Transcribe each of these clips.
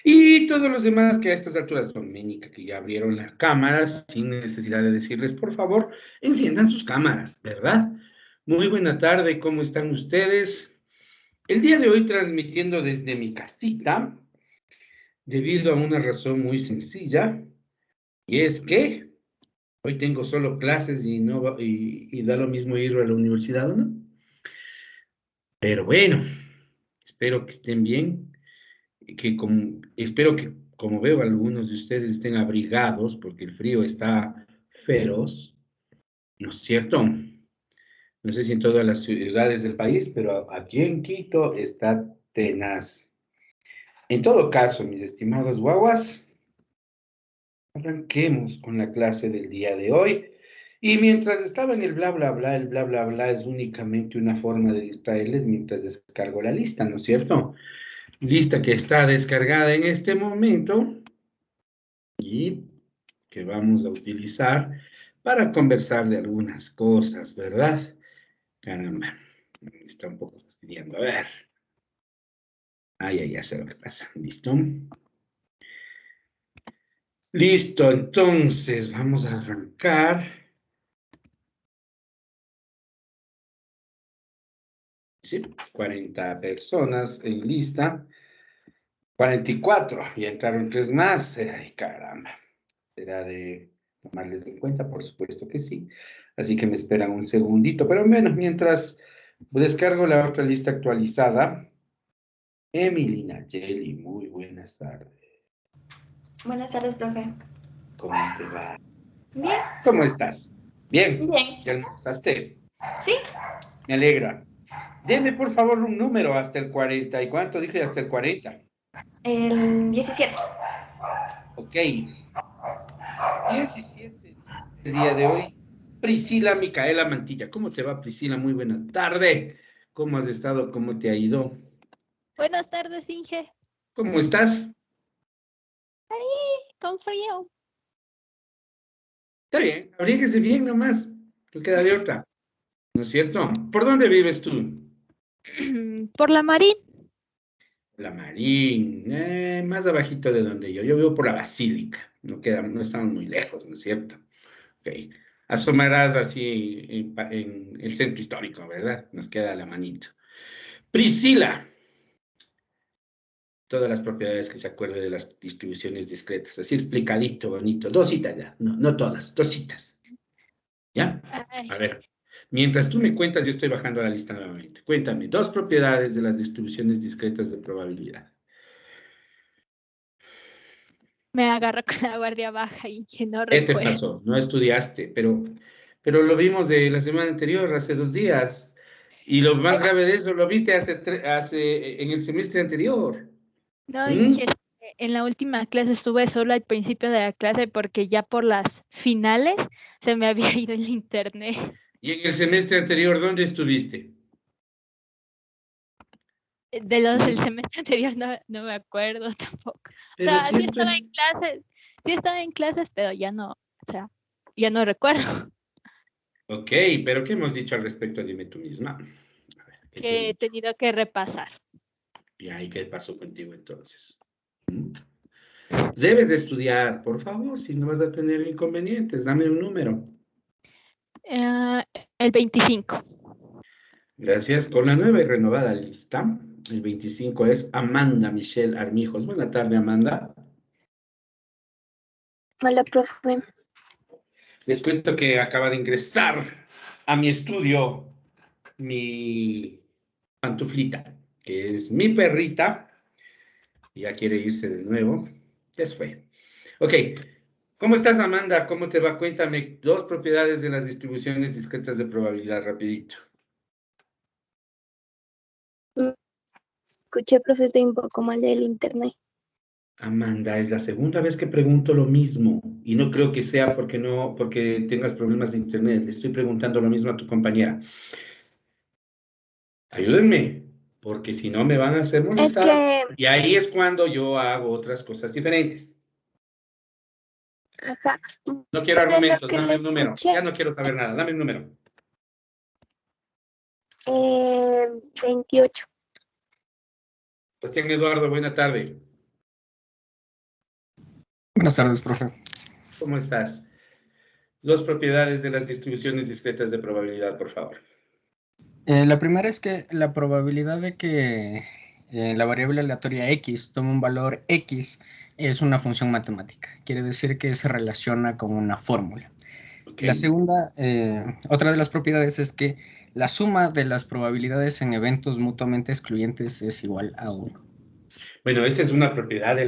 Y todos los demás que a estas alturas, Doménica, que ya abrieron las cámaras, sin necesidad de decirles, por favor, enciendan sus cámaras, ¿verdad? Muy buena tarde, ¿cómo están ustedes? El día de hoy transmitiendo desde mi casita, debido a una razón muy sencilla, y es que hoy tengo solo clases y, no, y da lo mismo ir a la universidad, ¿o no? Pero bueno, espero que estén bien, espero que, como veo, algunos de ustedes estén abrigados, porque el frío está feroz, ¿no es cierto? No sé si en todas las ciudades del país, pero aquí en Quito está tenaz. En todo caso, mis estimados guaguas, arranquemos con la clase del día de hoy. Y mientras estaba en el bla, bla, bla es únicamente una forma de distraerles mientras descargo la lista, ¿no es cierto? Lista que está descargada en este momento y que vamos a utilizar para conversar de algunas cosas, ¿verdad? Caramba, me está un poco fastidiando. A ver. Ya sé lo que pasa. ¿Listo? Listo, entonces vamos a arrancar. Sí, 40 personas en lista. 44, ya entraron tres más. Ay, caramba. ¿Será de tomarles en cuenta? Por supuesto que sí. Así que me esperan un segundito. Pero menos, mientras descargo la otra lista actualizada. Emilina Jelly, muy buenas tardes. Buenas tardes, profe. ¿Cómo te va? Bien, ¿Cómo estás? Bien. bien. ¿Ya almorzaste? ¿Sí? Me alegra. Deme por favor un número hasta el 40. ¿Y cuánto dije hasta el 40? El 17. Ok. 17 el día de hoy. Priscila Micaela Mantilla. ¿Cómo te va, Priscila? Muy buena tarde. ¿Cómo has estado? ¿Cómo te ha ido? Buenas tardes, Inge. ¿Cómo estás? Con frío. Está bien. Abríguese bien nomás. No queda de otra. ¿No es cierto? ¿Por dónde vives tú? Por la Marín. La Marín. Más abajito de donde yo. Yo vivo por la Basílica. No estamos muy lejos, ¿no es cierto? Ok. Asomarás así en el centro histórico, ¿verdad? Nos queda la manito. Priscila. Todas las propiedades que se acuerde de las distribuciones discretas. Así explicadito, bonito. Dos citas ya. No, no todas, dos citas. ¿Ya? Ay, A ver. Mientras tú me cuentas, yo estoy bajando la lista nuevamente. Cuéntame, dos propiedades de las distribuciones discretas de probabilidad. me agarro con la guardia baja, Inge, no ¿Qué te recuerdo. pasó? No estudiaste, pero lo vimos de la semana anterior, hace 2 días. Y lo más grave de eso, lo viste en el semestre anterior. No, ¿Mm? Inge, es que en la última clase estuve solo al principio de la clase porque ya por las finales se me había ido el internet. Y en el semestre anterior, ¿dónde estuviste? De los del ¿Mm? semestre anterior no me acuerdo tampoco. O Pero sea, si esto es... sí estaba en clases, pero ya no, o sea, ya no recuerdo Ok, pero ¿qué hemos dicho al respecto? Dime tú misma. A ver, ¿qué te he que he dicho? tenido que repasar. ¿Y qué pasó contigo entonces? ¿Mm? Debes de estudiar, por favor, si no vas a tener inconvenientes. Dame un número. Eh, el 25. Gracias. Con la nueva y renovada lista, el 25 es Amanda Michelle Armijos. Buena tarde, Amanda. Hola, profe. Les cuento que acaba de ingresar a mi estudio mi pantuflita, que es mi perrita. Ya quiere irse de nuevo. Ya se fue. Ok. ¿Cómo estás, Amanda? ¿Cómo te va? Cuéntame dos propiedades de las distribuciones discretas de probabilidad, rapidito. Escuché, profe, estoy un poco mal del internet. Amanda, es la segunda vez que pregunto lo mismo y no creo que sea porque tengas problemas de internet. Le estoy preguntando lo mismo a tu compañera. Ayúdenme, porque si no me van a hacer Es molestar. que, Y ahí es cuando yo hago otras cosas diferentes. ajá, No quiero de lo argumentos, que le dame un número. escuché, Ya no quiero saber nada, dame un número. 28. Sebastián Eduardo, buena tarde. Buenas tardes, profe. ¿Cómo estás? Dos propiedades de las distribuciones discretas de probabilidad, por favor. La primera es que la probabilidad de que la variable aleatoria x tome un valor x es una función matemática. Quiere decir que se relaciona con una fórmula. Okay. La segunda, otra de las propiedades es que la suma de las probabilidades en eventos mutuamente excluyentes es igual a 1. Bueno, esa es una propiedad de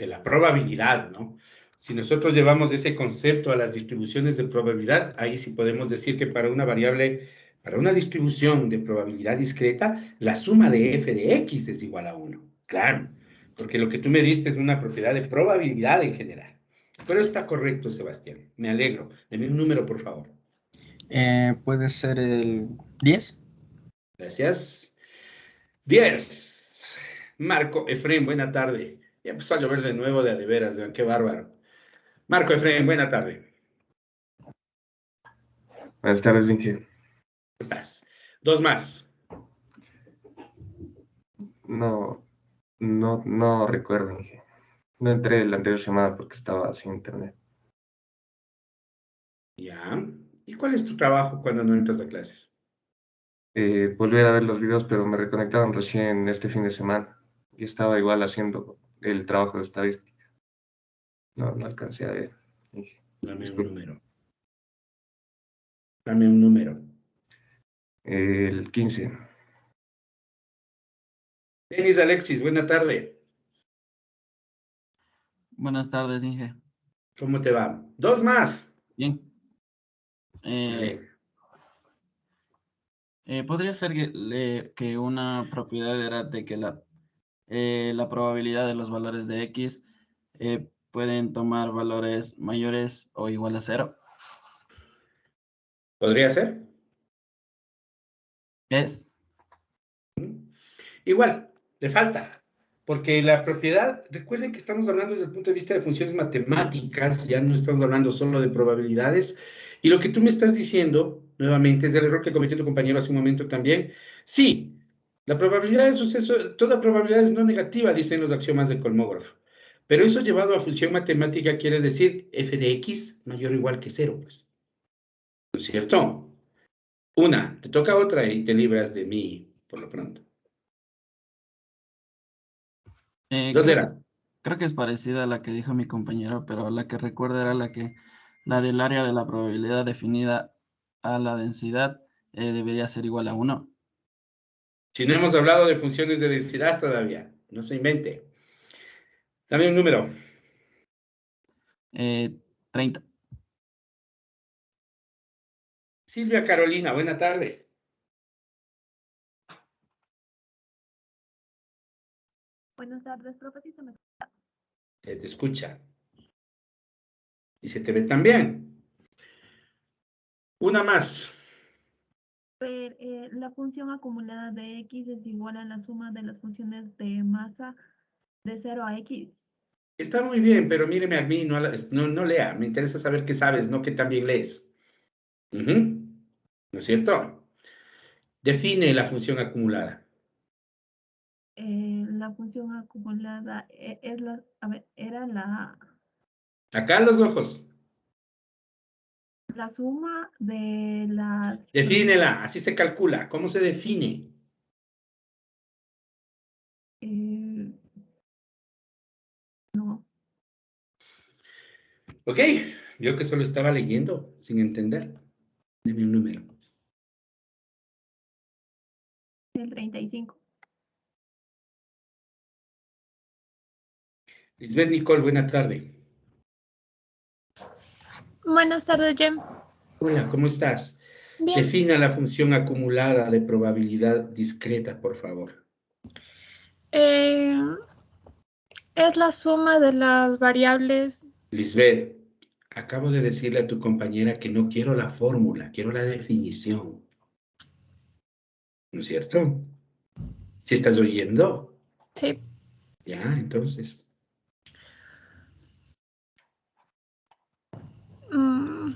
la probabilidad, ¿no? Si nosotros llevamos ese concepto a las distribuciones de probabilidad, ahí sí podemos decir que para una variable, para una distribución de probabilidad discreta, la suma de f de x es igual a 1. Claro, porque lo que tú me diste es una propiedad de probabilidad en general. Pero está correcto, Sebastián. Me alegro. Deme un número, por favor. Puede ser el 10. Gracias. 10. Marco Efraín, buena tarde. Ya empezó a llover de nuevo de a de veras, vean, qué bárbaro. Marco Efraín, buena tarde. Buenas tardes, Inge. ¿Cómo estás? Dos más. No recuerdo, Inge. No entré la anterior semana porque estaba sin internet. Ya. ¿Y cuál es tu trabajo cuando no entras a clases? Volver a ver los videos, pero me reconectaron recién este fin de semana y estaba igual haciendo el trabajo de estadística. No alcancé a ver, Inge. Dame un Disculpe. número. Dame un número. El 15. Denis Alexis, buena tarde. Buenas tardes, Inge. ¿Cómo te va? Dos más. Bien. Vale. Podría ser que una propiedad era de que la probabilidad de los valores de x pueden tomar valores mayores o igual a 0. ¿Podría ser? Es. Igual, le falta. Porque la propiedad, recuerden que estamos hablando desde el punto de vista de funciones matemáticas, ya no estamos hablando solo de probabilidades. Y lo que tú me estás diciendo, nuevamente, es el error que cometió tu compañero hace un momento también. Sí, la probabilidad de suceso, toda probabilidad es no negativa, dicen los axiomas de Kolmogorov. Pero eso llevado a función matemática quiere decir f de x mayor o igual que 0, pues. ¿No es cierto? Una, te toca otra y te libras de mí, por lo pronto. Dos Creo eras. que es parecida a la que dijo mi compañero, pero la que recuerdo era la del área de la probabilidad definida a la densidad debería ser igual a 1. Si no hemos hablado de funciones de densidad todavía, no se invente. Dame un número. 30. Silvia Carolina, buena tarde. Buenas tardes, profe. Sí, Se te escucha. Y se te ve también. Una más. la función acumulada de x es igual a la suma de las funciones de masa de 0 a x. Está muy bien, pero míreme a mí, no lea. Me interesa saber qué sabes, no que también lees. ¿No es cierto? Define la función acumulada. La función acumulada es la, a ver, era Acá los ojos. la suma de las... Defínela, así se calcula. ¿Cómo se define? No, Ok, yo que solo estaba leyendo, sin entender. Deme un número. el 35. Lisbeth Nicole, buena tarde. Buenas tardes, Jem. Hola, ¿cómo estás? Bien. Defina la función acumulada de probabilidad discreta, por favor. Es la suma de las variables. Lisbeth, acabo de decirle a tu compañera que no quiero la fórmula, quiero la definición. ¿No es cierto? ¿Sí estás oyendo? Sí. Ya, entonces. Mm,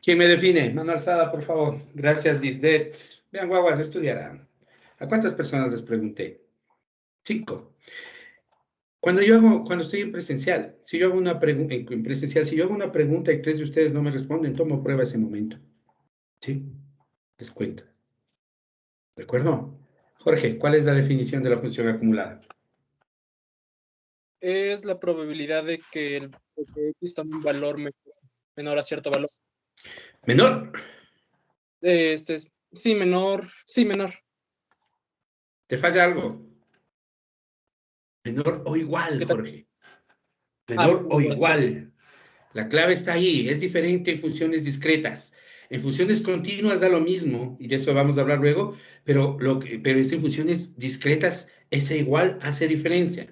¿Quién me define? Mano alzada, por favor. Gracias, Lisbeth. Vean, guaguas, estudiarán. ¿A cuántas personas les pregunté? 5. Cuando estoy en presencial, si yo hago una pregunta, en presencial, si yo hago una pregunta y 3 de ustedes no me responden, tomo prueba ese momento. ¿Sí? Les cuento. ¿De acuerdo? Jorge, ¿cuál es la definición de la función acumulada? Es la probabilidad de que X tome un valor menor a cierto valor. ¿Menor? Sí, menor. Sí, menor. ¿Te falla algo? Menor o igual, ¿Qué tal? Jorge. Menor o Igual, cierto. igual. La clave está ahí. Es diferente en funciones discretas. En funciones continuas da lo mismo, y de eso vamos a hablar luego, pero es en funciones discretas, ese igual hace diferencia.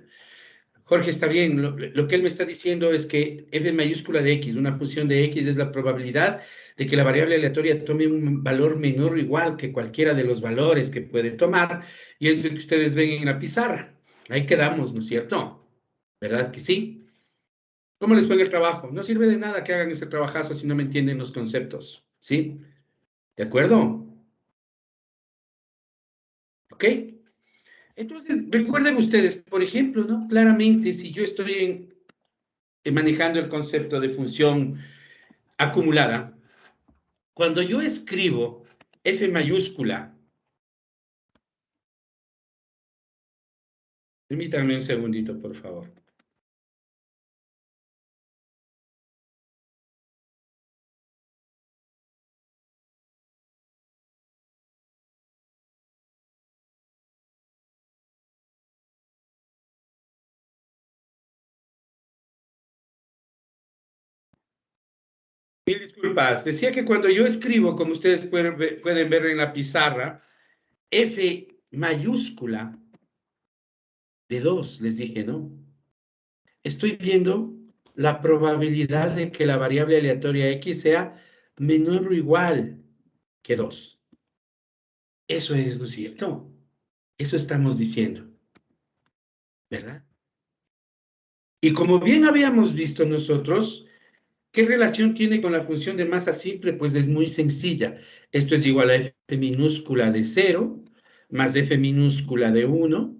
Jorge, está bien. Lo que él me está diciendo es que f mayúscula de x, una función de x, es la probabilidad de que la variable aleatoria tome un valor menor o igual que cualquiera de los valores que puede tomar, y es lo que ustedes ven en la pizarra. Ahí quedamos, ¿no es cierto? ¿Verdad que sí? ¿Cómo les fue en el trabajo? No sirve de nada que hagan ese trabajazo si no me entienden los conceptos, ¿sí? ¿De acuerdo? ¿Ok? Entonces, recuerden ustedes, por ejemplo, ¿no? Claramente, si yo estoy manejando el concepto de función acumulada, cuando yo escribo F mayúscula, permítanme un segundito, por favor. Mil disculpas. Decía que cuando yo escribo, como ustedes pueden ver en la pizarra, F mayúscula de 2, les dije, ¿no? Estoy viendo la probabilidad de que la variable aleatoria x sea menor o igual que 2. Eso es, ¿no es cierto? Eso estamos diciendo, ¿verdad? Y como bien habíamos visto nosotros, ¿qué relación tiene con la función de masa simple? Pues es muy sencilla. Esto es igual a f minúscula de 0 más f minúscula de 1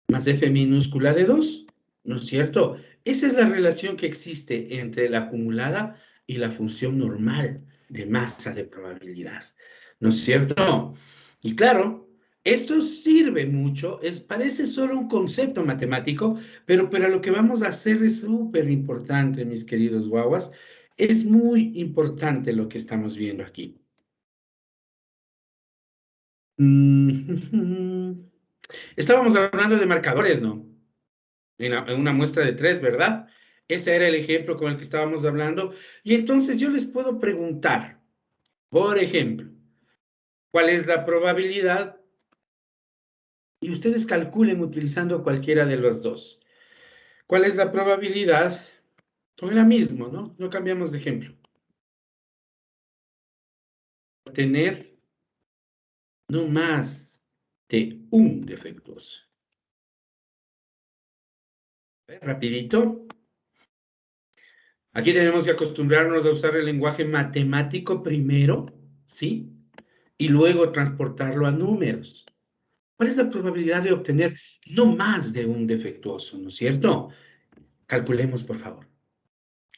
más f minúscula de 2, ¿no es cierto? Esa es la relación que existe entre la acumulada y la función normal de masa de probabilidad, ¿no es cierto? Y claro, esto sirve mucho, parece solo un concepto matemático, pero para lo que vamos a hacer es súper importante, mis queridos guaguas. Es muy importante lo que estamos viendo aquí. Estábamos hablando de marcadores, ¿no? En una muestra de 3, ¿verdad? Ese era el ejemplo con el que estábamos hablando. Y entonces yo les puedo preguntar, por ejemplo, ¿cuál es la probabilidad? Y ustedes calculen utilizando cualquiera de los dos. ¿Cuál es la probabilidad? Son la misma, ¿no? No cambiamos de ejemplo. Tener no más de un defectuoso. Rapidito. Aquí tenemos que acostumbrarnos a usar el lenguaje matemático primero, ¿sí? Y luego transportarlo a números. ¿Cuál es la probabilidad de obtener no más de un defectuoso, ¿no es cierto? Calculemos, por favor.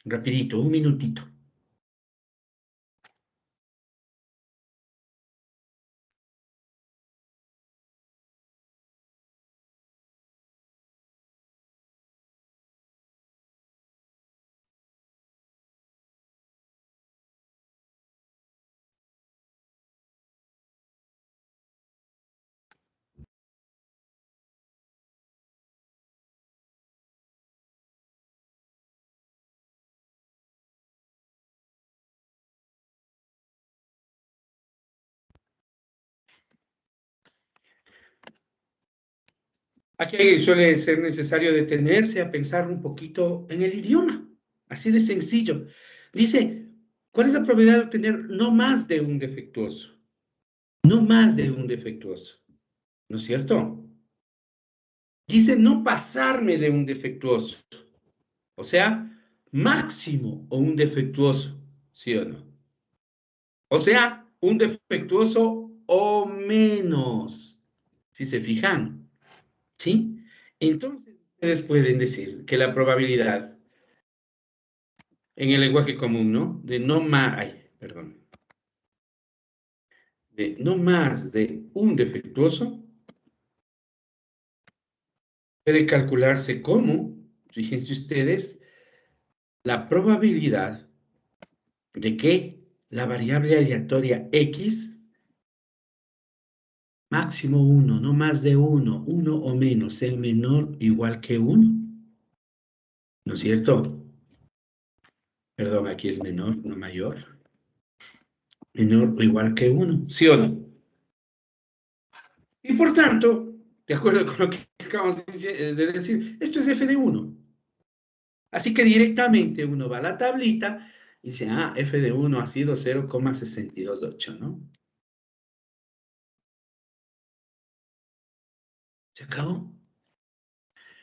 Rapidito, un minutito. Aquí suele ser necesario detenerse a pensar un poquito en el idioma. Así de sencillo. Dice, ¿cuál es la probabilidad de obtener no más de un defectuoso? No más de un defectuoso. ¿No es cierto? Dice no pasarme de un defectuoso. O sea, máximo o un defectuoso. ¿Sí o no? O sea, un defectuoso o menos. Si se fijan. ¿Sí? Entonces, Ustedes pueden decir que la probabilidad en el lenguaje común, ¿no? De no más, perdón, de no más de un defectuoso puede calcularse como, fíjense ustedes, la probabilidad de que la variable aleatoria X, máximo 1, no más de 1, 1 o menos, sea menor o igual que 1, ¿no es cierto? Perdón, aquí es menor, no mayor. Menor o igual que 1, ¿sí o no? Y por tanto, de acuerdo con lo que acabamos de decir, esto es f de 1. Así que directamente uno va a la tablita y dice, f de 1 ha sido 0,628, ¿no? Se acabó.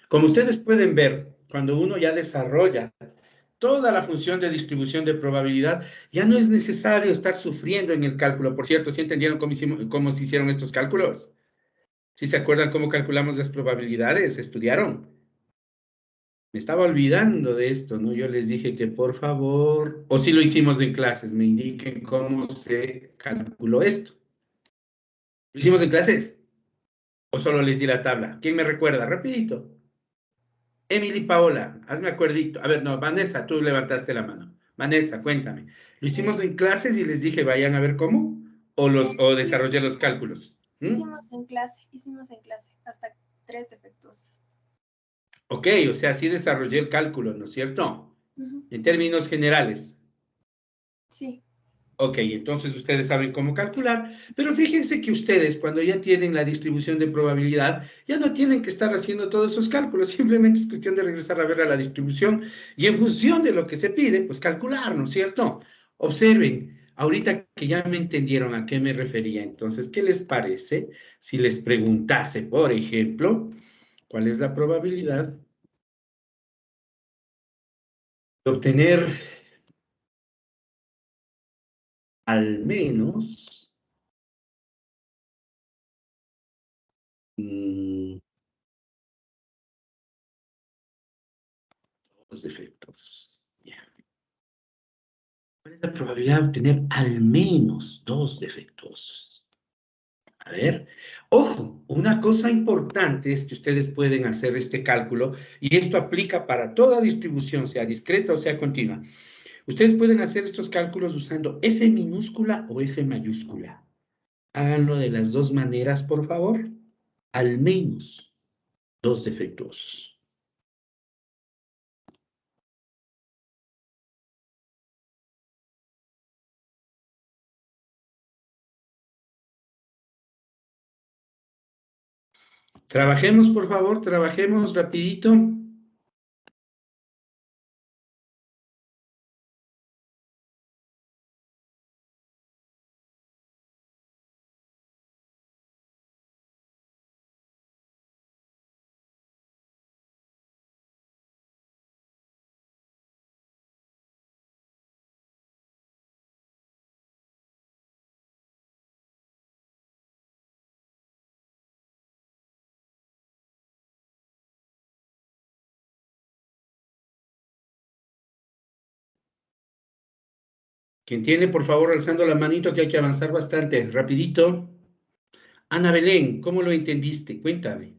Como ustedes pueden ver, cuando uno ya desarrolla toda la función de distribución de probabilidad, ya no es necesario estar sufriendo en el cálculo. Por cierto, ¿sí entendieron cómo se hicieron estos cálculos? ¿Sí se acuerdan cómo calculamos las probabilidades? ¿Estudiaron? Me estaba olvidando de esto, ¿no? Yo les dije que por favor, o si lo hicimos en clases, me indiquen cómo se calculó esto. ¿Lo hicimos en clases? ¿O solo les di la tabla? ¿Quién me recuerda? Rapidito. Emily Paola, hazme acuerdito. A ver, no, Vanessa, tú levantaste la mano. Vanessa, cuéntame. ¿Lo hicimos en clases y les dije vayan a ver cómo? ¿O desarrollé los cálculos? Hicimos en clase, hasta 3 defectuosos. Ok, o sea, sí desarrollé el cálculo, ¿no es cierto? Ujú. En términos generales. Sí. Ok, entonces ustedes saben cómo calcular, pero fíjense que ustedes cuando ya tienen la distribución de probabilidad, ya no tienen que estar haciendo todos esos cálculos, simplemente es cuestión de regresar a ver a la distribución y en función de lo que se pide, pues calcular, ¿no es cierto? Observen, ahorita que ya me entendieron a qué me refería, entonces, ¿qué les parece si les preguntase, por ejemplo, cuál es la probabilidad de obtener al menos los defectos? Ya. ¿Cuál es la probabilidad de obtener al menos 2 defectuosos? A ver, ojo, una cosa importante es que ustedes pueden hacer este cálculo y esto aplica para toda distribución, sea discreta o sea continua. Ustedes pueden hacer estos cálculos usando F minúscula o F mayúscula. Háganlo de las dos maneras, por favor. Al menos 2 defectuosos. Trabajemos, por favor, trabajemos rapidito. Quien tiene, por favor, alzando la manito que hay que avanzar bastante, rapidito. Ana Belén, ¿cómo lo entendiste? Cuéntame.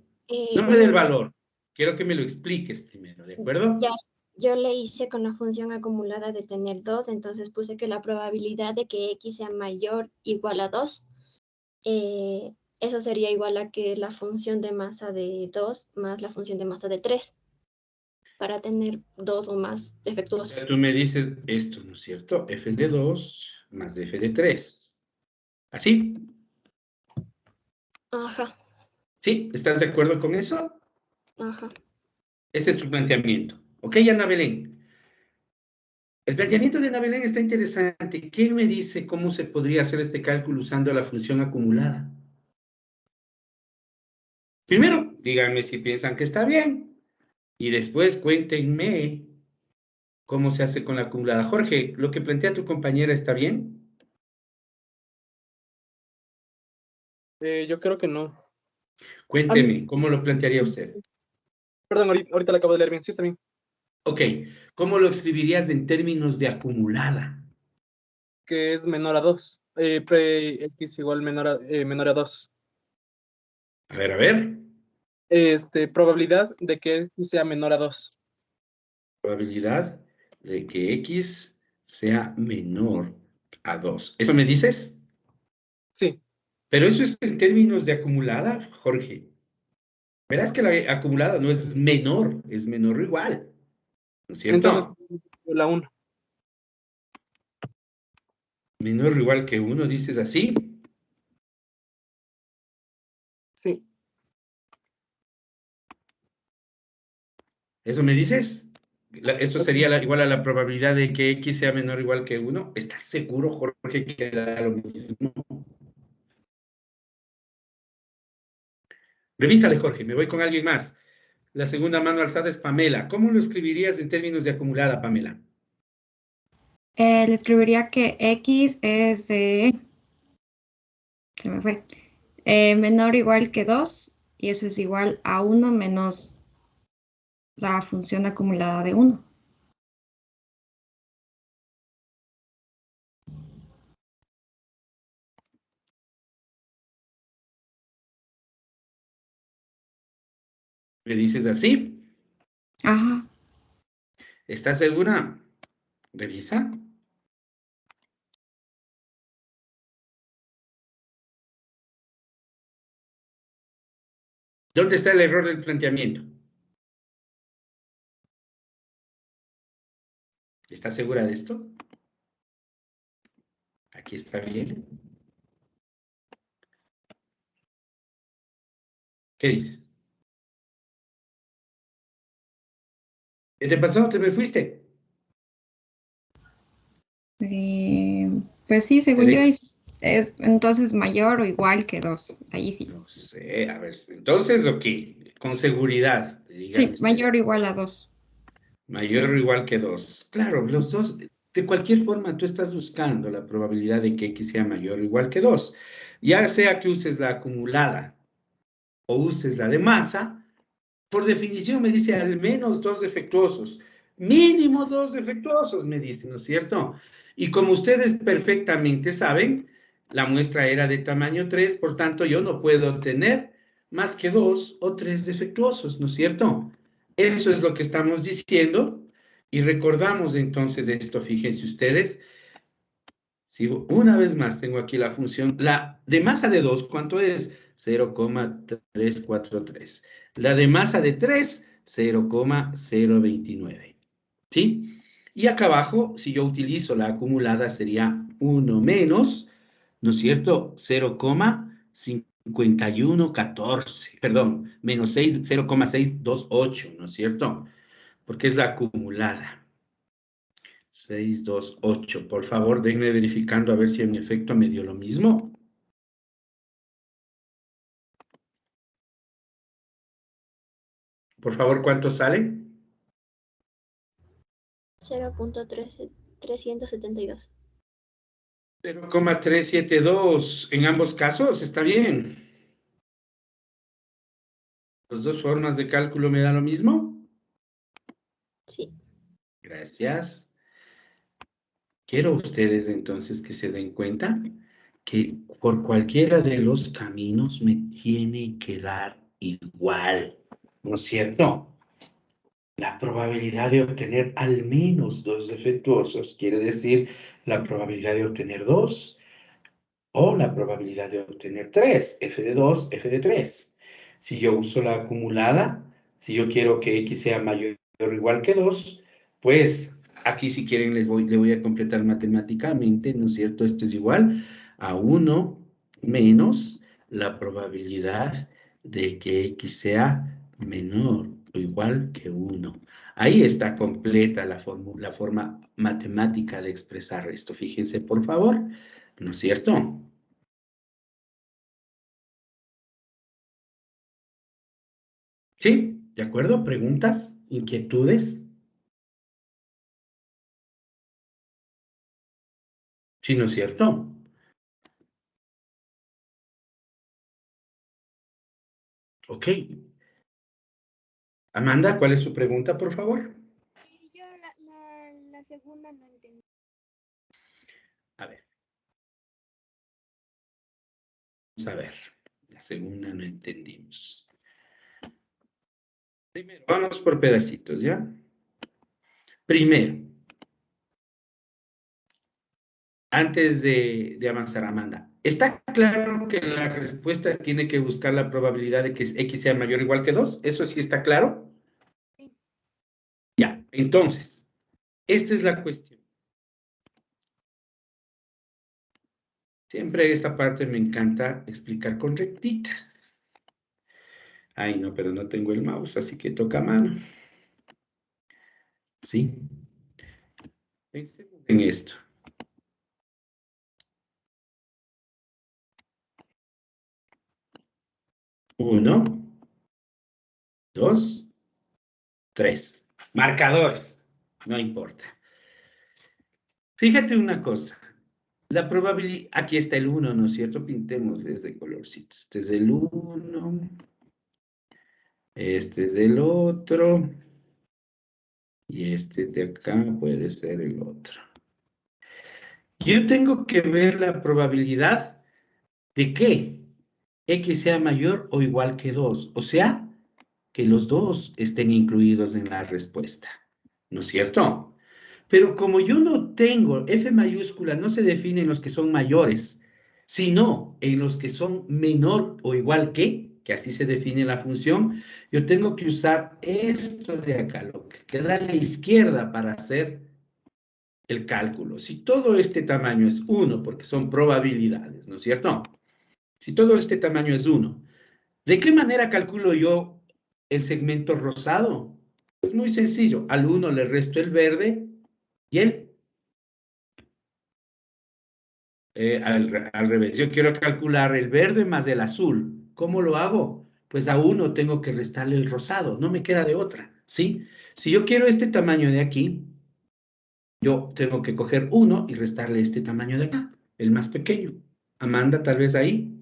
No me dé el Bueno, valor, quiero que me lo expliques primero, ¿de acuerdo? ya yo le hice con la función acumulada de tener 2, entonces puse que la probabilidad de que x sea mayor o igual a 2, eso sería igual a que la función de masa de 2 más la función de masa de 3, para tener 2 o más O sea, defectuosos. tú me dices esto, ¿no es cierto? F de 2 más F de 3. ¿Así? Ajá, ¿Sí? ¿Estás de acuerdo con eso? ajá. Ese es tu planteamiento. ¿Ok, Ana Belén? El planteamiento de Ana Belén está interesante. ¿Quién me dice cómo se podría hacer este cálculo usando la función acumulada? Primero, díganme si piensan que está bien. Y después cuéntenme cómo se hace con la acumulada. Jorge, ¿lo que plantea tu compañera está bien? Yo creo que no. Cuénteme, ¿cómo lo plantearía usted? Perdón, ahorita la acabo de leer bien. Sí, está bien. Ok, ¿cómo lo escribirías en términos de acumulada? Que es menor a 2. X igual menor a 2. A ver, a ver. Probabilidad de que X sea menor a 2. Probabilidad de que X sea menor a 2. ¿Eso me dices? Sí. Pero eso es en términos de acumulada, Jorge. Verás que la acumulada no es menor o igual. ¿No es Entonces, cierto? la 1. Menor o igual que 1, dices así. Sí. ¿Eso me dices? Esto Así. sería igual a la probabilidad de que X sea menor o igual que 1. ¿Estás seguro, Jorge, que da lo mismo? Revísale, Jorge, me voy con alguien más. La segunda mano alzada es Pamela. ¿Cómo lo escribirías en términos de acumulada, Pamela? Le escribiría que X es se me fue, menor o igual que 2 y eso es igual a 1 menos la función acumulada de 1. ¿Me dices así? Ajá. ¿Estás segura? Revisa. ¿Dónde está el error del planteamiento? ¿Estás segura de esto? Aquí está bien. ¿Qué dices? ¿Qué te pasó? ¿Te me fuiste? Pues sí, según yo Te es entonces mayor o igual que 2. Ahí sí. No sé, a ver, entonces, ok, con seguridad, díganme Sí, ustedes. mayor o igual a 2. Mayor o igual que 2. Claro, los dos, de cualquier forma, tú estás buscando la probabilidad de que X sea mayor o igual que 2. Ya sea que uses la acumulada o uses la de masa, por definición me dice al menos dos defectuosos. Mínimo dos defectuosos, me dice, ¿no es cierto? Y como ustedes perfectamente saben, la muestra era de tamaño 3, por tanto yo no puedo tener más que 2 o 3 defectuosos, ¿no es cierto? Eso es lo que estamos diciendo y recordamos entonces esto, fíjense ustedes. Si una vez más tengo aquí la función, la de masa de 2, ¿cuánto es? 0,343. La de masa de 3, 0,029. ¿Sí? Y acá abajo, si yo utilizo la acumulada, sería 1 menos, ¿no es cierto? 0,5114, perdón, menos 6, 0,628, ¿no es cierto? Porque es la acumulada. 628. Por favor, denme verificando a ver si en efecto me dio lo mismo. Por favor, ¿cuánto sale? 0.372. 0,372. En ambos casos está bien. ¿Las dos formas de cálculo me da lo mismo? Sí. Gracias. Quiero ustedes entonces que se den cuenta que por cualquiera de los caminos me tiene que dar igual, ¿no es cierto? La probabilidad de obtener al menos dos defectuosos quiere decir la probabilidad de obtener dos o la probabilidad de obtener tres, f de 2, f de 3. Si yo uso la acumulada, si yo quiero que x sea mayor o igual que 2, pues aquí si quieren le voy a completar matemáticamente, ¿no es cierto? Esto es igual a 1 menos la probabilidad de que x sea menor o igual que 1. Ahí está completa la forma matemática de expresar esto. Fíjense, por favor, ¿no es cierto? ¿Sí? ¿De acuerdo? ¿Preguntas? ¿Inquietudes? ¿Sí, no es cierto? Ok. Amanda, ¿cuál es su pregunta, por favor? Yo la segunda no entendí. A ver. Vamos a ver. La segunda no entendimos. Primero, vamos por pedacitos, ¿ya? Primero, antes de avanzar, Amanda, ¿está claro que la respuesta tiene que buscar la probabilidad de que X sea mayor o igual que 2? ¿Eso sí está claro? Sí. Ya, entonces, esta es la cuestión. Siempre esta parte me encanta explicar con rectitas. Ay, no, pero no tengo el mouse, así que toca mano. ¿Sí? Pensemos en esto. 1, 2, 3. Marcadores. No importa. Fíjate una cosa. La probabilidad, aquí está el 1, ¿no es cierto? Pintemos desde colorcitos. Este es el 1. Este es del otro. Y este de acá puede ser el otro. Yo tengo que ver la probabilidad de que X sea mayor o igual que 2. O sea, que los dos estén incluidos en la respuesta. ¿No es cierto? Pero como yo no tengo, F mayúscula no se define en los que son mayores, sino en los que son menor o igual que así se define la función, yo tengo que usar esto de acá, lo que queda a la izquierda para hacer el cálculo. Si todo este tamaño es 1, porque son probabilidades, ¿no es cierto? Si todo este tamaño es 1, ¿de qué manera calculo yo el segmento rosado? Pues muy sencillo, al 1 le resto el verde y al revés. Yo quiero calcular el verde más el azul. ¿Cómo lo hago? Pues a 1 tengo que restarle el rosado, no me queda de otra, ¿sí? Si yo quiero este tamaño de aquí, yo tengo que coger 1 y restarle este tamaño de acá, el más pequeño. Amanda, tal vez ahí.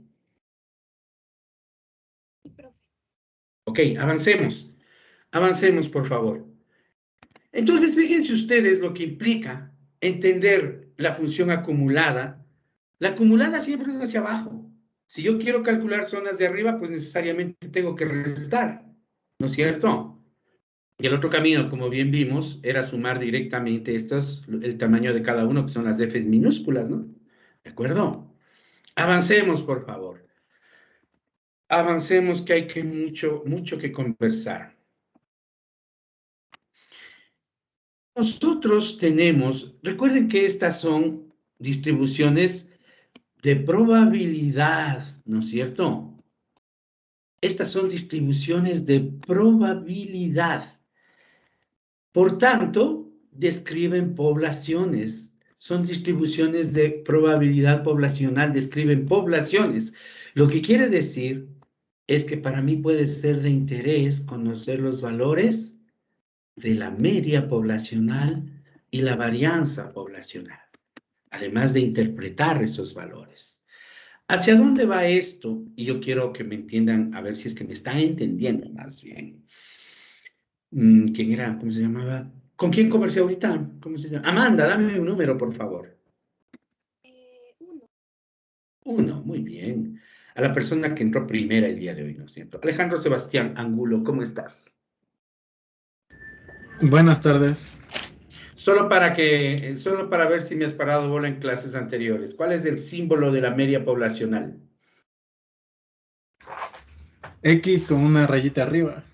Ok, avancemos. Avancemos, por favor. Entonces, fíjense ustedes lo que implica entender la función acumulada. La acumulada siempre es hacia abajo. Si yo quiero calcular zonas de arriba, pues necesariamente tengo que restar, ¿no es cierto? Y el otro camino, como bien vimos, era sumar directamente el tamaño de cada uno, que son las Fs minúsculas, ¿no? ¿De acuerdo? Avancemos, por favor. Avancemos, que hay mucho que conversar. Nosotros tenemos, recuerden que estas son distribuciones de probabilidad, ¿no es cierto? Estas son distribuciones de probabilidad. Por tanto, describen poblaciones. Son distribuciones de probabilidad poblacional, describen poblaciones. Lo que quiere decir es que para mí puede ser de interés conocer los valores de la media poblacional y la varianza poblacional, además de interpretar esos valores. ¿Hacia dónde va esto? Y yo quiero que me entiendan, a ver si es que me están entendiendo más bien. ¿Quién era? ¿Cómo se llamaba? ¿Con quién conversé ahorita? ¿Cómo se llama? Amanda, dame un número, por favor. 1. 1, muy bien. A la persona que entró primera el día de hoy, ¿no es cierto? Alejandro Sebastián Angulo, ¿cómo estás? Buenas tardes. Solo para ver si me has parado bola en clases anteriores. ¿Cuál es el símbolo de la media poblacional? X con una rayita arriba.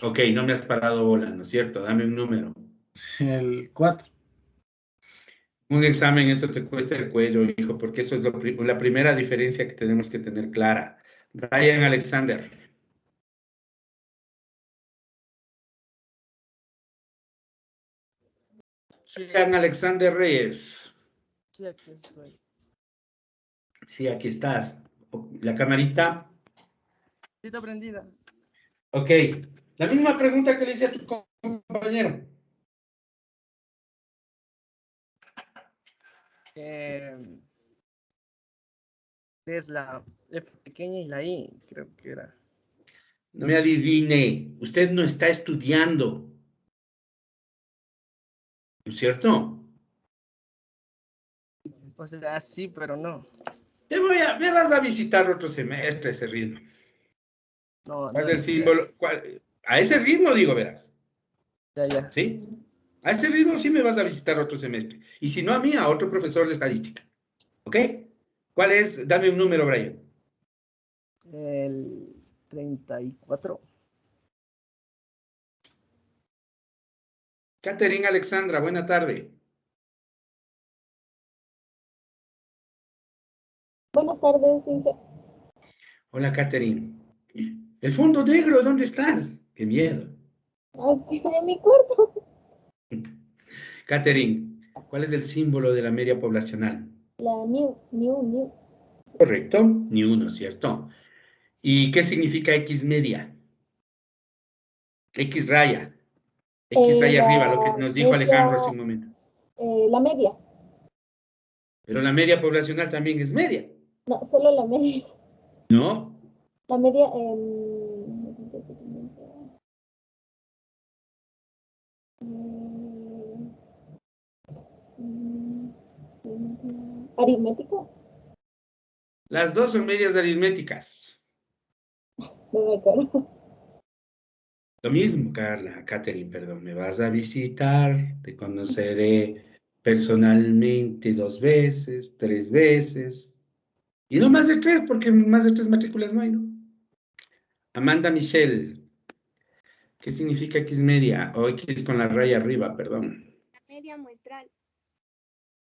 Ok, no me has parado bola, ¿no es cierto? Dame un número. El 4. Un examen, eso te cuesta el cuello, hijo, porque eso es la primera diferencia que tenemos que tener clara. Ryan Alexander. Ryan Alexander Reyes. Sí, aquí estoy. Sí, aquí estás. La camarita. Sí, está prendida. Ok. La misma pregunta que le hice a tu compañero. Es la F pequeña y la I, creo que era. No me adivine. Usted no está estudiando. ¿No es cierto? O sea, sí, pero no. Me vas a visitar otro semestre a ese ritmo. No, ¿Cuál no es el es símbolo? A ese ritmo digo, verás. Ya, ya. ¿Sí? A ese ritmo sí me vas a visitar otro semestre. Y si no a mí, a otro profesor de estadística. ¿Ok? ¿Cuál es? Dame un número, Brian. El 34. Catherine Alexandra, buena tarde. Buenas tardes, Inge. Hola, Catherine. El fondo negro, ¿dónde estás? ¡Qué miedo! Aquí en mi cuarto. Catherine, ¿cuál es el símbolo de la media poblacional? La new. Correcto, ni uno, ¿cierto? ¿Y qué significa X media? X raya. X raya arriba, lo que La nos dijo media, Alejandro hace un momento. la media. Pero la media poblacional también es media, No, solo la media. ¿no? La media, aritmética. Las dos son medias aritméticas. No me acuerdo. Lo mismo, Carla, Catherine, perdón, me vas a visitar, te conoceré personalmente 2 veces, 3 veces, y no más de 3, porque más de 3 matrículas no hay, ¿no? Amanda Michelle, ¿qué significa X media? O X con la raya arriba, perdón. La media muestral.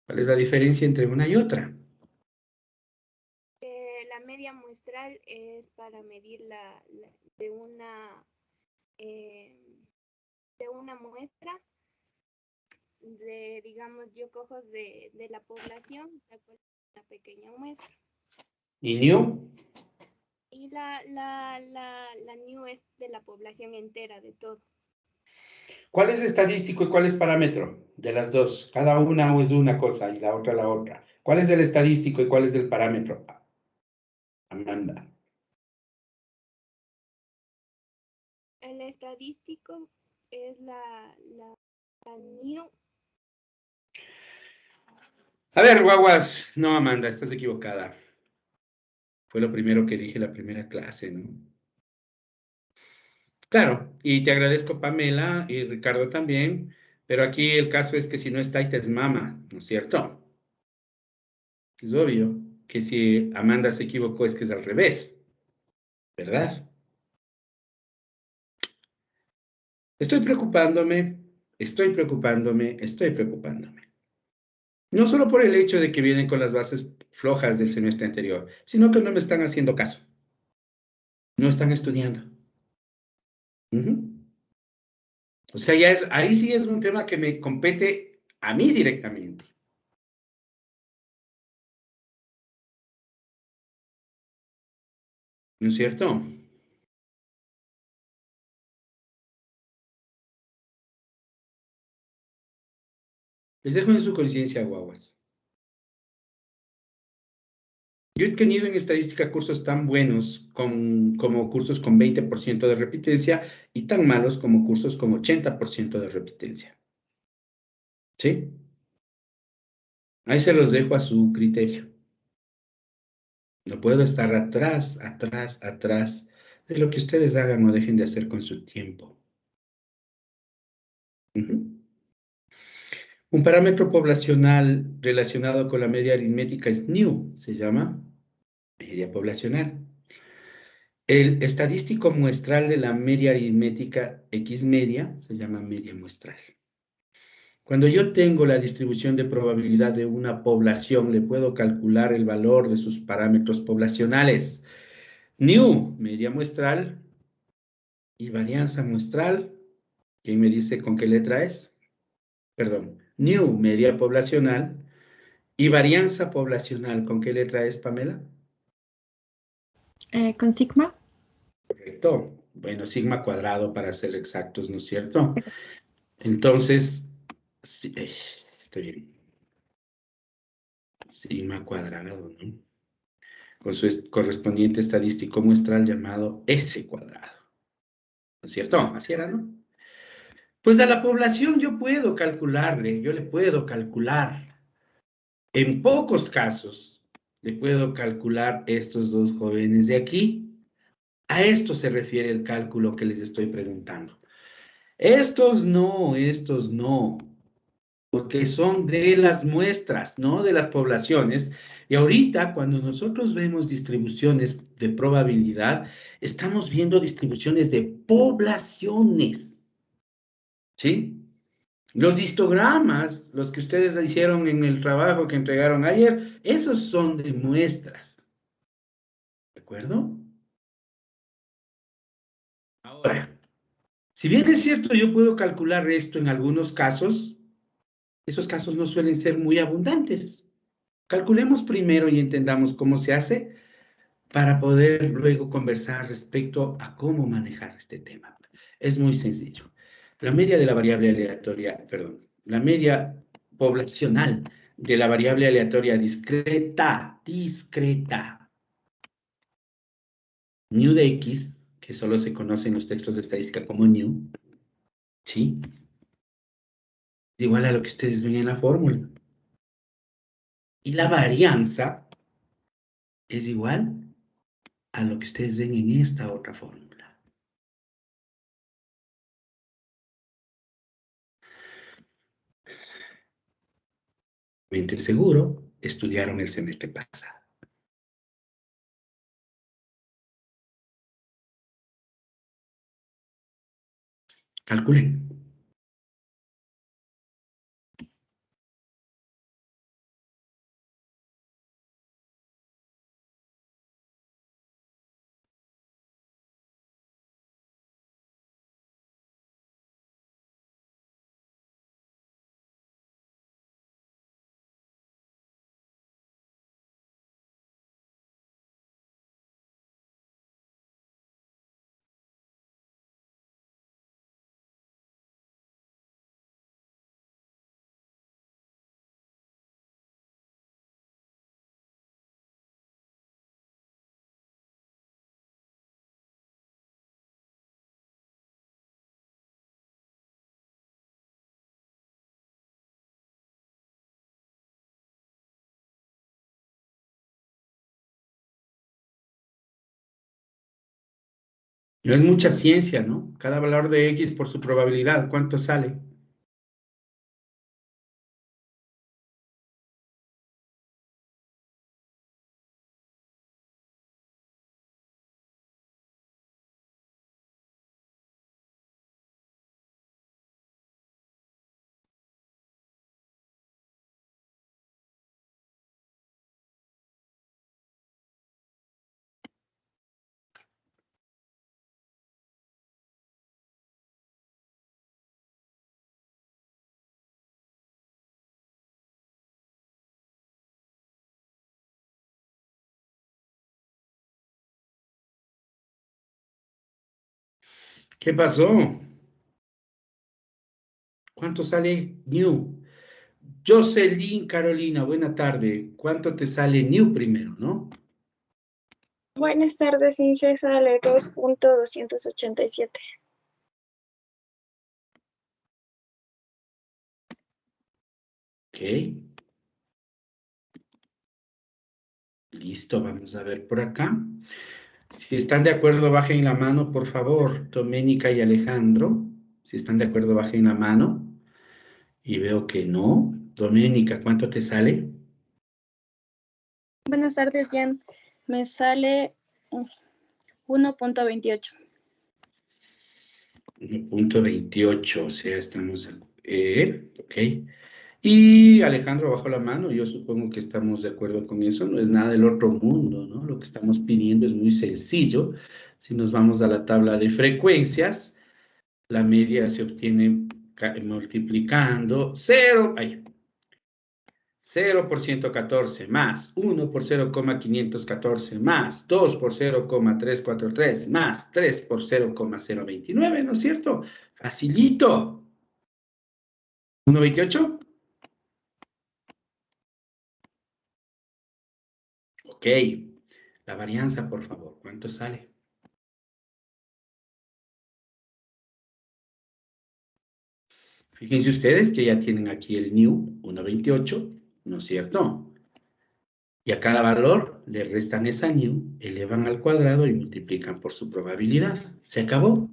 ¿Cuál es la diferencia entre una y otra? La media muestral es para medir de una muestra, digamos, yo cojo de la población, saco una pequeña muestra. ¿Y new? Y la new es de la población entera, de todo. ¿Cuál es estadístico y cuál es parámetro? De las dos. Cada una es una cosa y la otra la otra. ¿Cuál es el estadístico y cuál es el parámetro? Amanda. El estadístico es la new. A ver, guaguas. No, Amanda, estás equivocada. Fue lo primero que dije la primera clase, ¿no? Claro, y te agradezco, Pamela, y Ricardo también, pero aquí el caso es que si no está, ahí te es mama, ¿no es cierto? Es obvio que si Amanda se equivocó es que es al revés, ¿verdad? Estoy preocupándome. No solo por el hecho de que vienen con las bases flojas del semestre anterior, sino que no me están haciendo caso. No están estudiando. O sea, ahí sí es un tema que me compete a mí directamente. ¿No es cierto? Les dejo en su conciencia, guaguas. Yo he tenido en estadística cursos tan buenos como cursos con 20% de repitencia y tan malos como cursos con 80% de repitencia. ¿Sí? Ahí se los dejo a su criterio. No puedo estar atrás de lo que ustedes hagan o dejen de hacer con su tiempo. Un parámetro poblacional relacionado con la media aritmética es new, se llama media poblacional. El estadístico muestral de la media aritmética X media se llama media muestral. Cuando yo tengo la distribución de probabilidad de una población, le puedo calcular el valor de sus parámetros poblacionales. New, media muestral, y varianza muestral. ¿Quién me dice con qué letra es? Perdón, new, media poblacional, y varianza poblacional, ¿con qué letra es, Pamela? Con sigma. Correcto. Bueno, sigma cuadrado para ser exactos, ¿no es cierto? Entonces, sí, estoy bien. Sigma cuadrado, ¿no? Con su correspondiente estadístico muestral llamado S cuadrado. es cierto? Así era, ¿no? Pues a la población yo puedo calcularle, yo le puedo calcular, en pocos casos, le puedo calcular estos dos jóvenes de aquí. A esto se refiere el cálculo que les estoy preguntando. Estos no, porque son de las muestras, no de las poblaciones. Y ahorita, cuando nosotros vemos distribuciones de probabilidad, estamos viendo distribuciones de poblaciones, ¿sí? Los histogramas, los que ustedes hicieron en el trabajo que entregaron ayer, esos son de muestras, ¿de acuerdo? Ahora, si bien es cierto, yo puedo calcular esto en algunos casos, esos casos no suelen ser muy abundantes. Calculemos primero y entendamos cómo se hace para poder luego conversar respecto a cómo manejar este tema. Es muy sencillo. La media de la variable aleatoria, perdón, la media poblacional de la variable aleatoria discreta, mu de x, que solo se conoce en los textos de estadística como nu, ¿sí? Es igual a lo que ustedes ven en la fórmula. Y la varianza es igual a lo que ustedes ven en esta otra fórmula. Mente seguro, estudiaron el semestre pasado. Calculen. No es mucha ciencia, ¿no? Cada valor de X por su probabilidad, ¿cuánto sale? ¿Qué pasó? ¿Cuánto sale new? Jocelyn Carolina, buena tarde. ¿Cuánto te sale new primero, no? Buenas tardes, Inge, sale 2.287. Ok. Listo, vamos a ver por acá. Si están de acuerdo, bajen la mano, por favor, Doménica y Alejandro. Si están de acuerdo, bajen la mano. Y veo que no. Doménica, ¿cuánto te sale? Buenas tardes, Jan. Me sale 1.28. 1.28, o sea, estamos... ok. Y Alejandro bajó la mano, yo supongo que estamos de acuerdo con eso, no es nada del otro mundo, ¿no? Lo que estamos pidiendo es muy sencillo. Si nos vamos a la tabla de frecuencias, la media se obtiene multiplicando 0 por 114 más 1 por 0,514 más 2 por 0,343 más 3 por 0,029, ¿no es cierto? Facilito. 1.28. Ok. La varianza, por favor. ¿Cuánto sale? Fíjense ustedes que ya tienen aquí el new 1.28, ¿no es cierto? Y a cada valor le restan esa new, elevan al cuadrado y multiplican por su probabilidad. ¿Se acabó?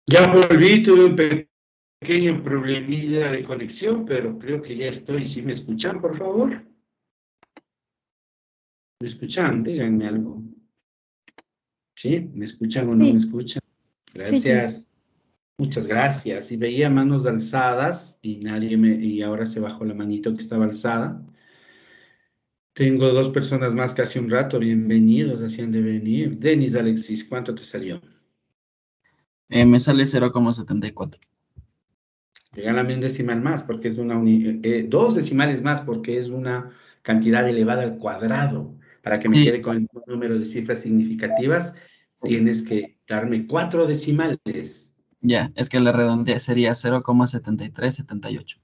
Ya volví, tuve un pequeño problemilla de conexión, pero creo que ya estoy. ¿Sí me escuchan, por favor? ¿Me escuchan? Díganme algo. ¿Sí? ¿Me escuchan o no me Sí, escuchan? sí, teacher. Gracias. Muchas gracias. Y veía manos alzadas y ahora se bajó la manito que estaba alzada. Tengo dos personas más que hace un rato. Bienvenidos, hacían de venir. Denis Alexis, ¿cuánto te salió? Me sale 0,74. Regálame un decimal más porque es dos decimales más porque es una cantidad elevada al cuadrado. Para que me Sí, quede con el mismo número de cifras significativas, tienes que darme 4 decimales. ya, es que la redondeé sería 0,7378.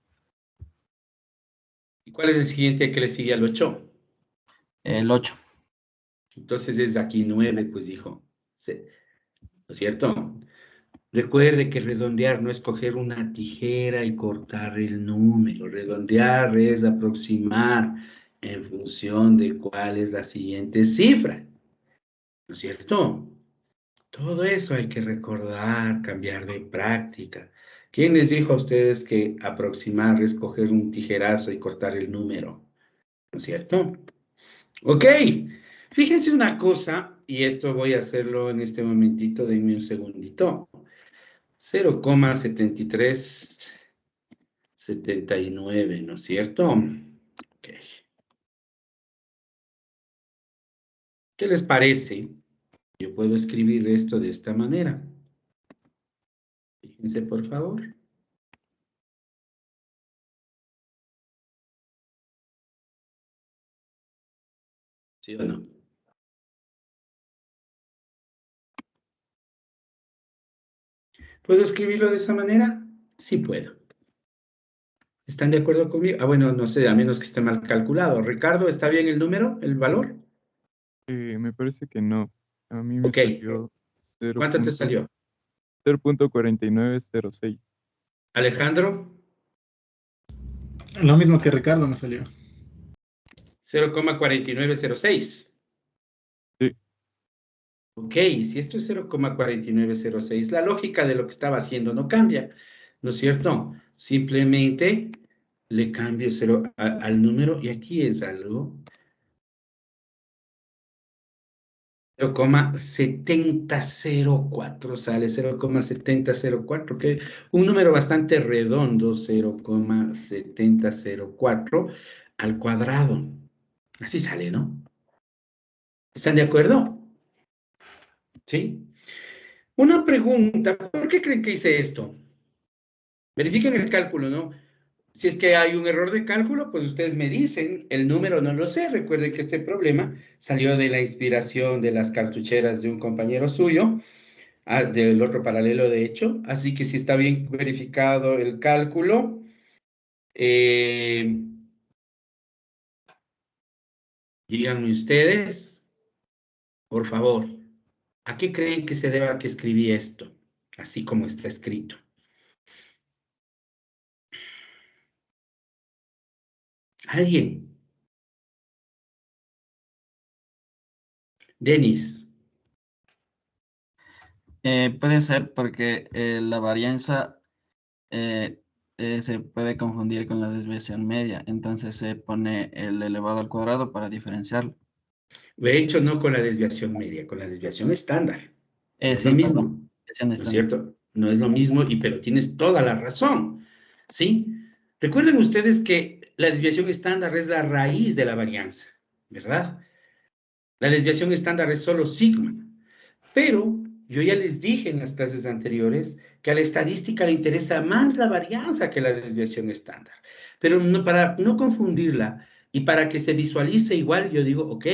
¿Y cuál es el siguiente que le sigue al 8? El 8. Entonces es aquí 9, pues dijo. Sí, ¿no es cierto? Recuerde que redondear no es coger una tijera y cortar el número. Redondear es aproximar en función de cuál es la siguiente cifra. ¿No es cierto? Todo eso hay que recordar, cambiar de práctica. ¿Quién les dijo a ustedes que aproximar es coger un tijerazo y cortar el número? ¿No es cierto? Ok, fíjense una cosa, y esto voy a hacerlo en este momentito, denme un segundito. 0,7379, ¿no es cierto? Ok. ¿Qué les parece? Yo puedo escribir esto de esta manera. Fíjense, por favor. ¿Sí o no? ¿Puedo escribirlo de esa manera? Sí puedo. ¿Están de acuerdo conmigo? Ah, bueno, no sé, a menos que esté mal calculado. Ricardo, ¿está bien el número, el valor? Me parece que no. A mí me Ok. salió ¿Cuánto te salió? 0.4906. Alejandro, Lo mismo que Ricardo me salió. 0,4906. Sí. Ok, si esto es 0,4906, la lógica de lo que estaba haciendo no cambia, ¿no es cierto? Simplemente le cambio 0 al número y aquí es algo 0,7004, sale 0,7004, que un número bastante redondo, 0,7004 al cuadrado. Así sale, ¿no? ¿Están de acuerdo? ¿Sí? Una pregunta, ¿por qué creen que hice esto? Verifiquen el cálculo, ¿no? Si es que hay un error de cálculo, pues ustedes me dicen, el número no lo sé. Recuerden que este problema salió de la inspiración de las cartucheras de un compañero suyo, del otro paralelo de hecho, así que si está bien verificado el cálculo, díganme ustedes, por favor, ¿a qué creen que se deba que escribí esto, así como está escrito? ¿Alguien? Denis. Puede ser porque la varianza se puede confundir con la desviación media, entonces se pone el elevado al cuadrado para diferenciarlo. De hecho, no con la desviación media, con la desviación estándar. No es lo Sí, mismo, perdón, desviación ¿no es estándar. cierto? No es lo mismo, pero tienes toda la razón, ¿sí? Recuerden ustedes que la desviación estándar es la raíz de la varianza, ¿verdad? La desviación estándar es solo sigma, pero yo ya les dije en las clases anteriores que a la estadística le interesa más la varianza que la desviación estándar. Pero para no confundirla y para que se visualice igual, yo digo, ok,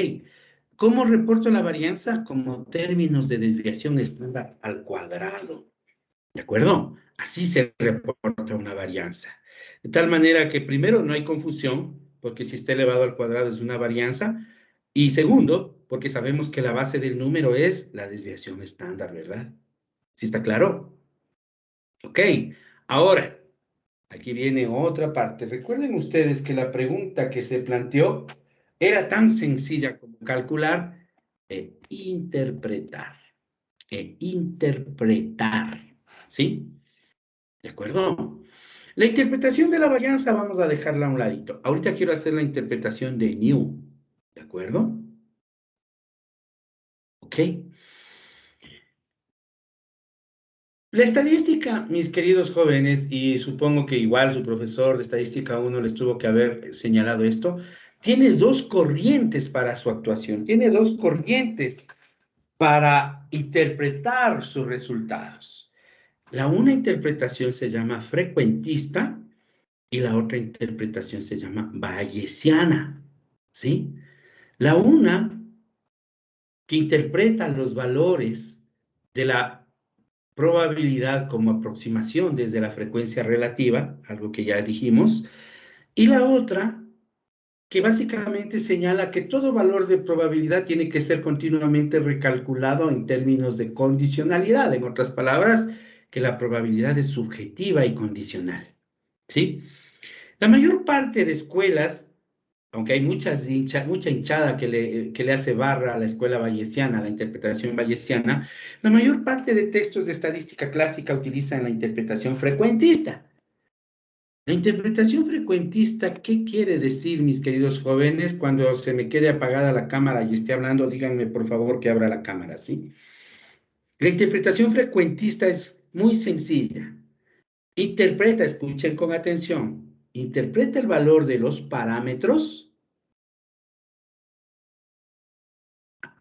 ¿cómo reporto la varianza? Como términos de desviación estándar al cuadrado. ¿De acuerdo? Así se reporta una varianza. De tal manera que primero no hay confusión, porque si está elevado al cuadrado es una varianza. Y segundo, porque sabemos que la base del número es la desviación estándar, ¿verdad? ¿Sí está claro? Ok. Ahora, aquí viene otra parte. Recuerden ustedes que la pregunta que se planteó era tan sencilla como calcular e interpretar. ¿Sí? ¿De acuerdo? La interpretación de la varianza vamos a dejarla a un ladito. Ahorita quiero hacer la interpretación de New. ¿De acuerdo? ¿Ok? La estadística, mis queridos jóvenes, y supongo que igual su profesor de estadística 1 les tuvo que haber señalado esto, tiene dos corrientes para su actuación, tiene dos corrientes para interpretar sus resultados. La una interpretación se llama frecuentista y la otra interpretación se llama bayesiana, ¿sí? La una que interpreta los valores de la probabilidad como aproximación desde la frecuencia relativa, algo que ya dijimos, y la otra que básicamente señala que todo valor de probabilidad tiene que ser continuamente recalculado en términos de condicionalidad, en otras palabras, que la probabilidad es subjetiva y condicional, ¿sí? La mayor parte de escuelas, aunque hay mucha hinchada que le hace barra a la escuela bayesiana, a la interpretación bayesiana, la mayor parte de textos de estadística clásica utilizan la interpretación frecuentista. La interpretación frecuentista, ¿qué quiere decir, mis queridos jóvenes? Cuando se me quede apagada la cámara y esté hablando, díganme por favor que abra la cámara, ¿sí? La interpretación frecuentista es muy sencilla. Interpreta, escuchen con atención, interpreta el valor de los parámetros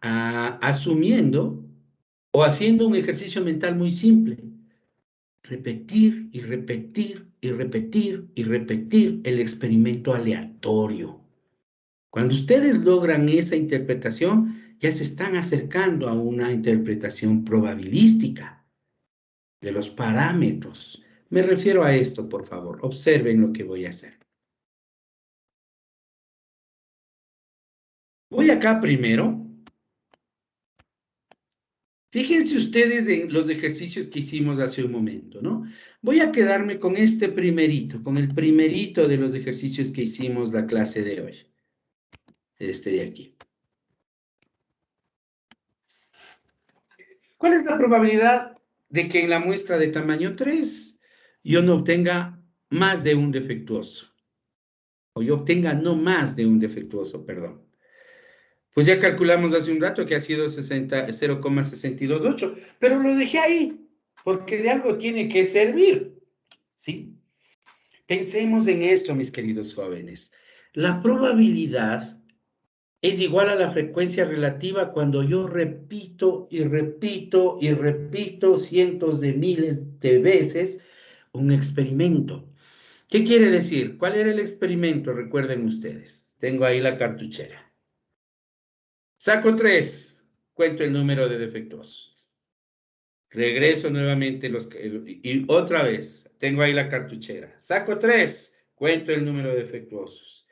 asumiendo o haciendo un ejercicio mental muy simple. Repetir y repetir y repetir y repetir el experimento aleatorio. Cuando ustedes logran esa interpretación, ya se están acercando a una interpretación probabilística de los parámetros. Me refiero a esto, por favor. Observen lo que voy a hacer. Voy acá primero. Fíjense ustedes en los ejercicios que hicimos hace un momento, ¿no? Voy a quedarme con este primerito, con el primerito de los ejercicios que hicimos la clase de hoy. Este de aquí. ¿Cuál es la probabilidad de que en la muestra de tamaño 3 yo no obtenga más de un defectuoso? O yo obtenga no más de un defectuoso, perdón. Pues ya calculamos hace un rato que ha sido 0,628, pero lo dejé ahí, porque de algo tiene que servir, ¿sí? Pensemos en esto, mis queridos jóvenes. La probabilidad es igual a la frecuencia relativa cuando yo repito y repito y repito cientos de miles de veces un experimento. ¿Qué quiere decir? ¿Cuál era el experimento? Recuerden ustedes. Tengo ahí la cartuchera. Saco 3, cuento el número de defectuosos. Regreso nuevamente y otra vez, tengo ahí la cartuchera. Saco 3, cuento el número de defectuosos.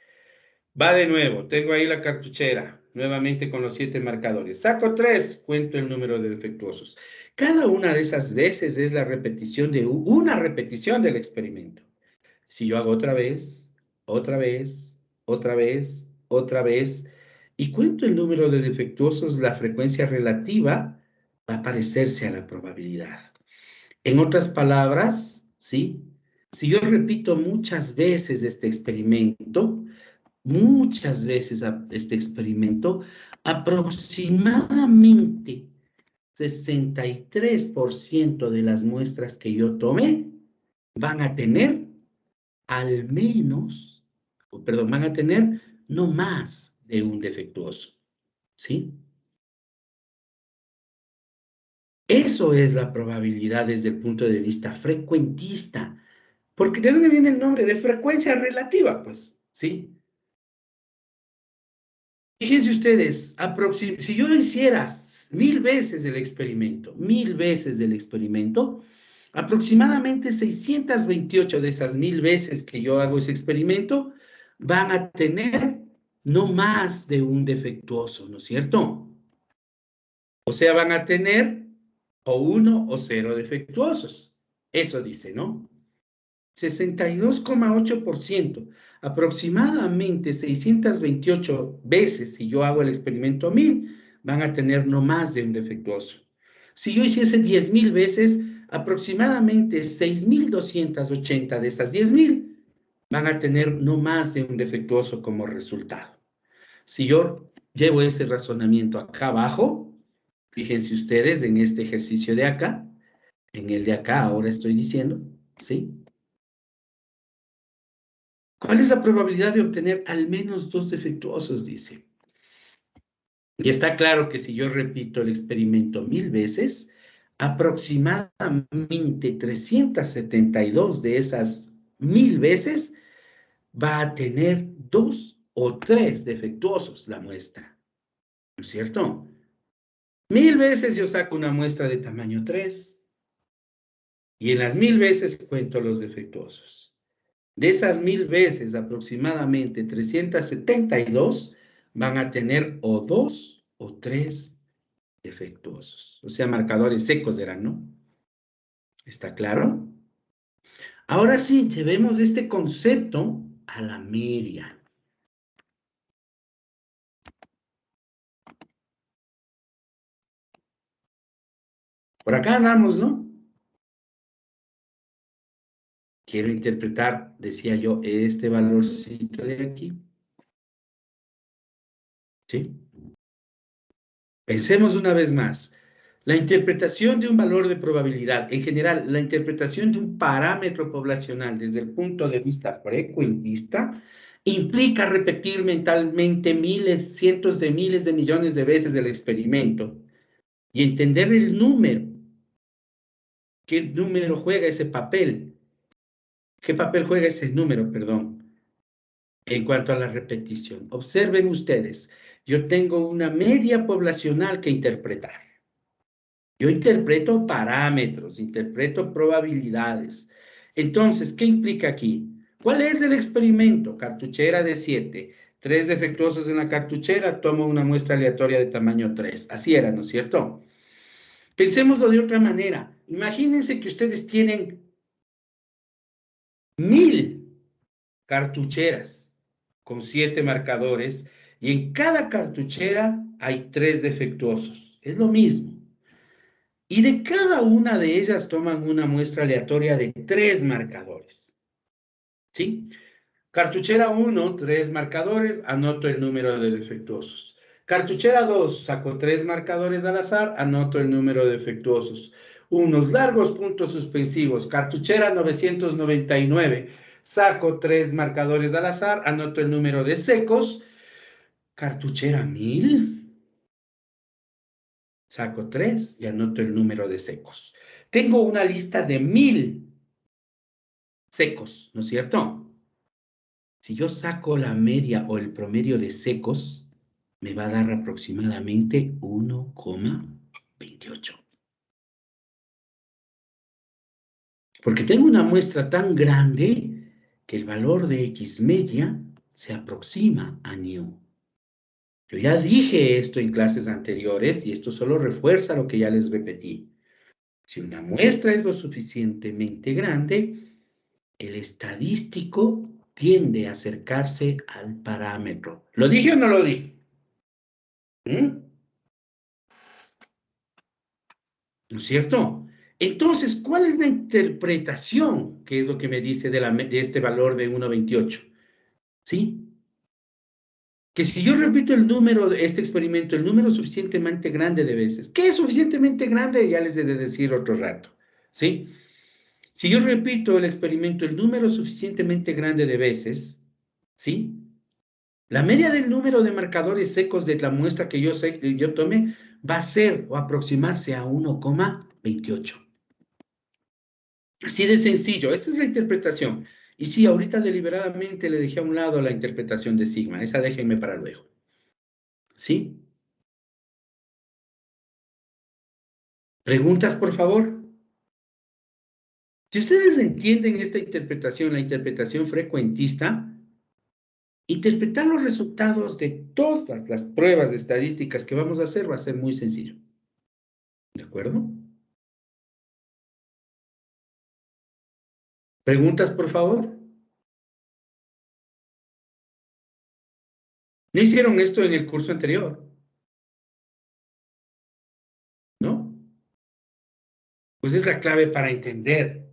Va de nuevo, tengo ahí la cartuchera, nuevamente con los 7 marcadores. Saco 3, cuento el número de defectuosos. Cada una de esas veces es la repetición de una repetición del experimento. Si yo hago otra vez, otra vez, otra vez, otra vez, y cuento el número de defectuosos, la frecuencia relativa va a parecerse a la probabilidad. En otras palabras, ¿sí? si yo repito muchas veces este experimento, aproximadamente 63% de las muestras que yo tomé van a tener al menos, perdón, van a tener no más de un defectuoso, ¿sí? Eso es la probabilidad desde el punto de vista frecuentista. Porque ¿de dónde viene el nombre? De frecuencia relativa, pues, ¿sí? Fíjense ustedes, si yo hiciera 1000 veces el experimento, aproximadamente 628 de esas 1000 veces que yo hago ese experimento van a tener no más de un defectuoso, ¿no es cierto? O sea, van a tener o 1 o 0 defectuosos. Eso dice, ¿no? 62,8%, aproximadamente 628 veces, si yo hago el experimento 1000, van a tener no más de un defectuoso. Si yo hiciese 10,000 veces, aproximadamente 6,280 de esas 10,000 van a tener no más de un defectuoso como resultado. Si yo llevo ese razonamiento acá abajo, fíjense ustedes en este ejercicio de acá, en el de acá ahora estoy diciendo, ¿sí? ¿Cuál es la probabilidad de obtener al menos 2 defectuosos? Dice. Y está claro que si yo repito el experimento 1000 veces, aproximadamente 372 de esas 1000 veces va a tener 2 o 3 defectuosos la muestra. ¿No es cierto? 1000 veces yo saco una muestra de tamaño 3 y en las 1000 veces cuento los defectuosos. De esas 1000 veces, aproximadamente 372 van a tener o 2 o 3 defectuosos. O sea, marcadores secos eran, ¿no? ¿Está claro? Ahora sí, llevemos este concepto a la media. Por acá andamos, ¿no? Quiero interpretar, decía yo, este valorcito de aquí. ¿Sí? Pensemos una vez más. La interpretación de un valor de probabilidad, en general, la interpretación de un parámetro poblacional desde el punto de vista frecuentista, implica repetir mentalmente miles, cientos de miles de millones de veces el experimento y entender el número. ¿Qué número juega ese papel? ¿Qué papel juega ese número, perdón? En cuanto a la repetición. Observen ustedes, yo tengo una media poblacional que interpretar. Yo interpreto parámetros, interpreto probabilidades. Entonces, ¿qué implica aquí? ¿Cuál es el experimento? Cartuchera de 7. 3 defectuosos en la cartuchera, tomo una muestra aleatoria de tamaño 3. Así era, ¿no es cierto? Pensémoslo de otra manera. Imagínense que ustedes tienen 1000 cartucheras con 7 marcadores y en cada cartuchera hay 3 defectuosos. Es lo mismo. Y de cada una de ellas toman una muestra aleatoria de 3 marcadores. ¿Sí? Cartuchera 1, 3 marcadores, anoto el número de defectuosos. Cartuchera 2, saco 3 marcadores al azar, anoto el número de defectuosos. Unos largos puntos suspensivos. Cartuchera 999, saco 3 marcadores al azar, anoto el número de secos. Cartuchera 1000. Saco 3 y anoto el número de secos. Tengo una lista de 1000 secos, ¿no es cierto? Si yo saco la media o el promedio de secos, me va a dar aproximadamente 1,28. Porque tengo una muestra tan grande que el valor de X media se aproxima a nu. Yo ya dije esto en clases anteriores y esto solo refuerza lo que ya les repetí. Si una muestra es lo suficientemente grande, el estadístico tiende a acercarse al parámetro. ¿Lo dije o no lo dije? ¿No es cierto? Entonces, ¿cuál es la interpretación? Que es lo que me dice de este valor de 1,28. ¿Sí? Que si yo repito el número de este experimento, el número suficientemente grande de veces, ¿qué es suficientemente grande? Ya les he de decir otro rato. ¿Sí? Si yo repito el experimento el número suficientemente grande de veces, ¿sí? La media del número de marcadores secos de la muestra que yo tomé va a ser o aproximarse a 1,28. Así de sencillo, esa es la interpretación. Y sí, ahorita deliberadamente le dejé a un lado la interpretación de sigma, esa déjenme para luego. ¿Sí? ¿Preguntas, por favor? Si ustedes entienden esta interpretación, la interpretación frecuentista, interpretar los resultados de todas las pruebas de estadísticas que vamos a hacer va a ser muy sencillo. ¿De acuerdo? ¿Preguntas, por favor? ¿No hicieron esto en el curso anterior? ¿No? Pues es la clave para entender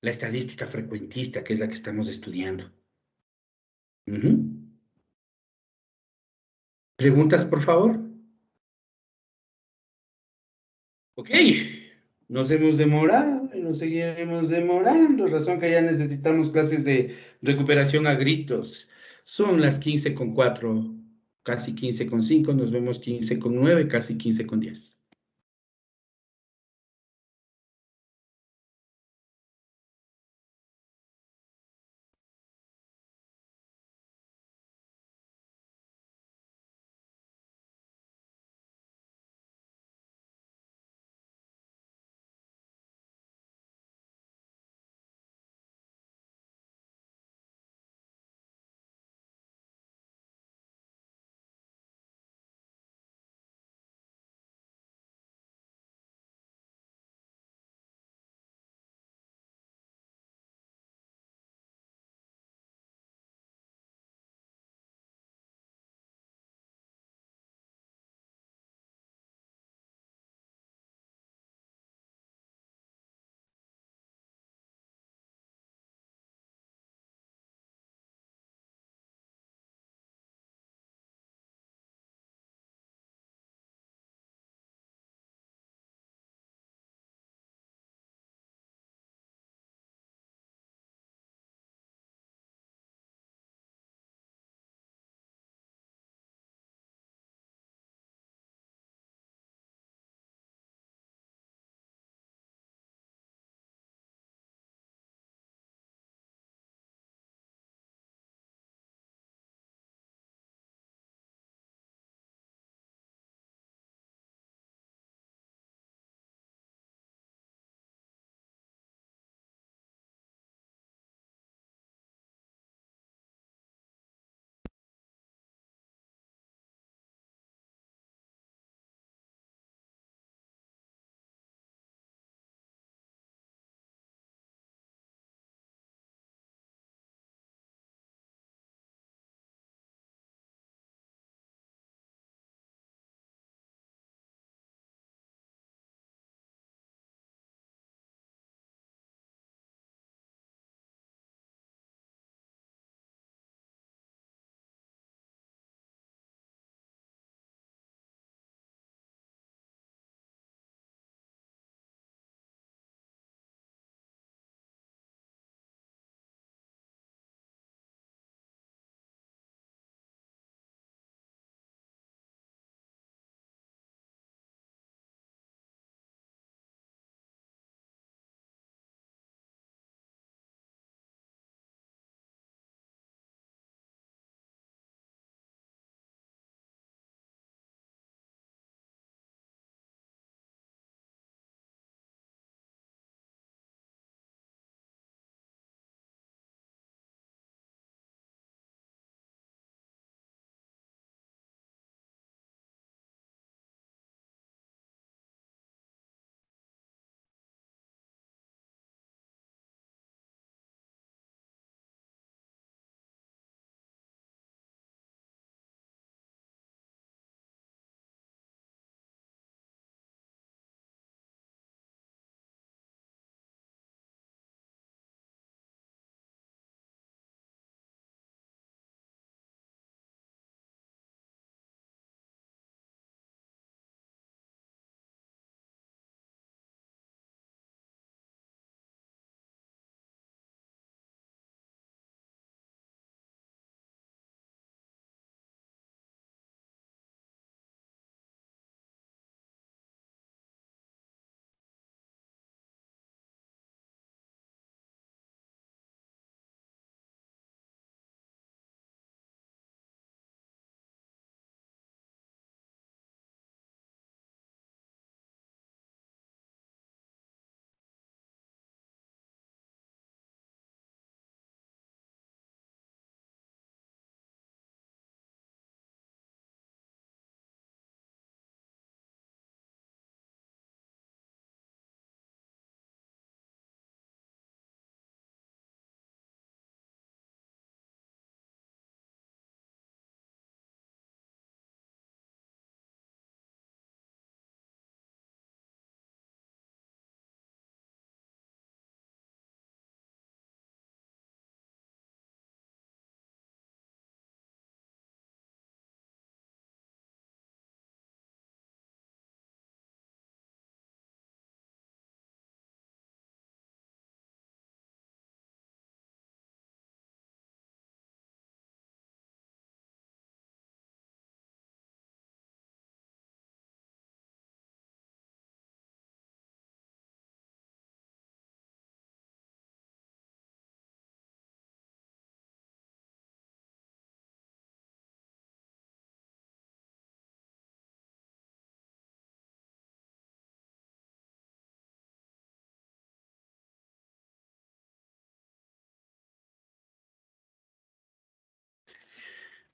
la estadística frecuentista, que es la que estamos estudiando. ¿Preguntas, por favor? Ok, nos hemos demorado y nos seguiremos demorando, razón que ya necesitamos clases de recuperación a gritos. Son las 15:04, casi 15:05, nos vemos 15:09, casi 15:10.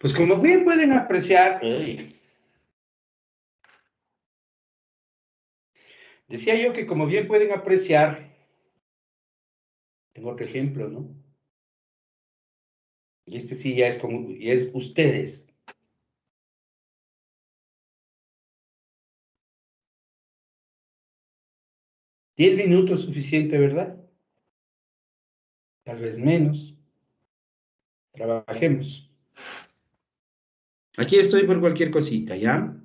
Pues como bien pueden apreciar, decía yo que como bien pueden apreciar, tengo otro ejemplo, ¿no? Y este sí ya es como, y es ustedes. ¿10 minutos suficiente, verdad? Tal vez menos. Trabajemos. Aquí estoy por cualquier cosita, ¿ya?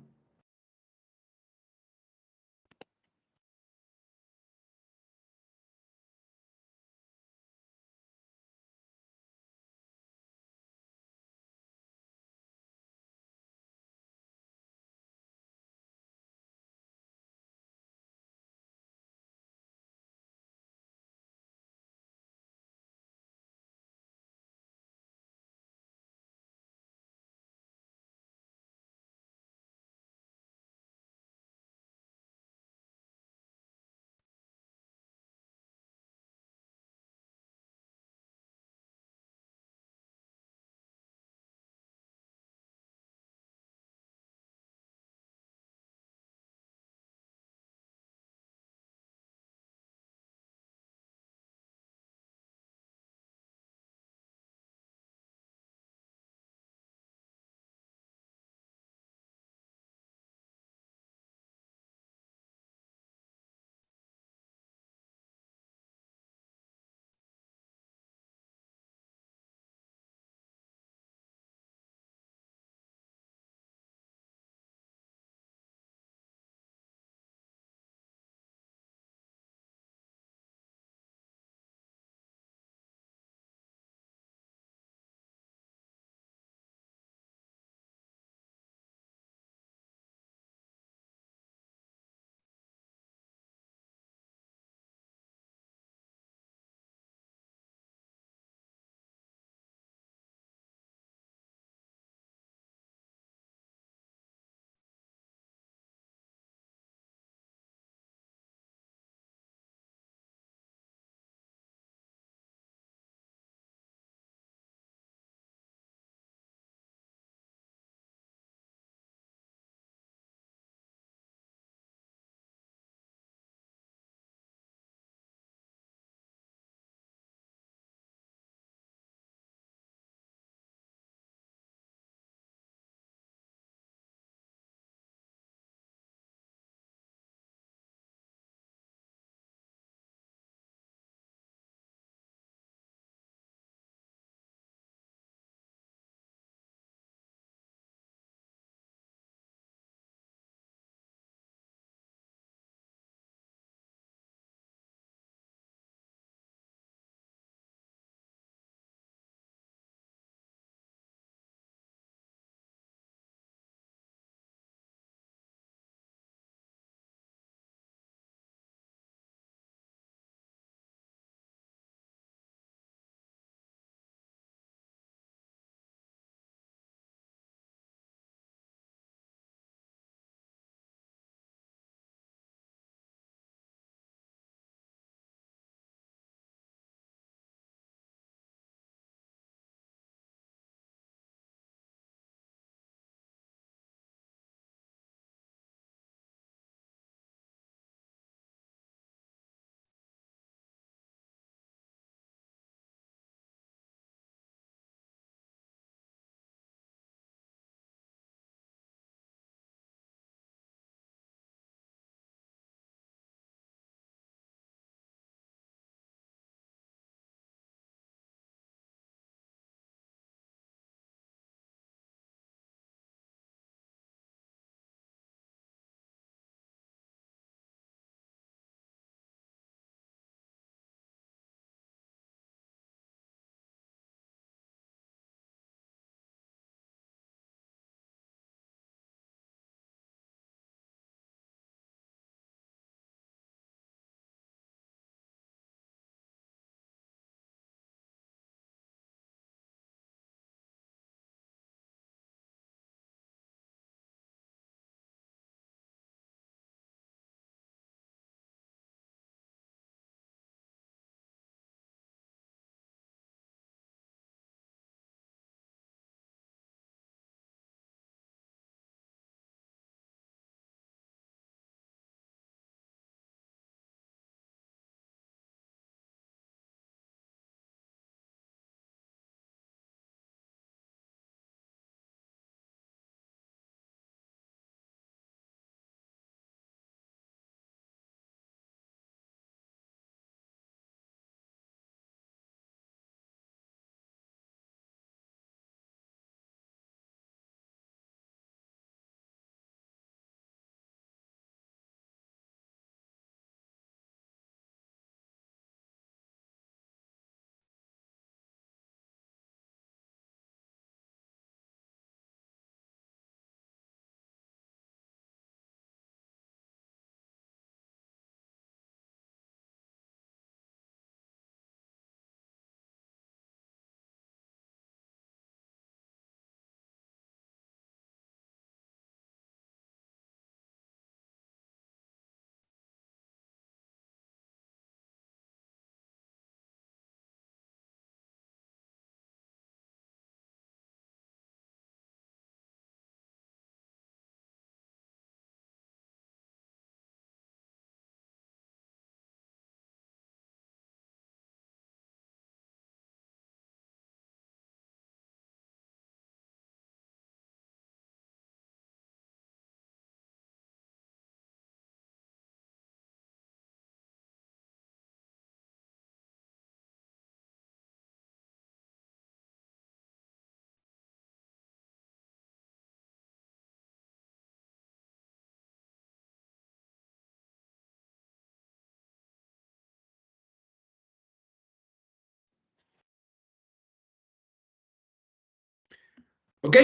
Ok,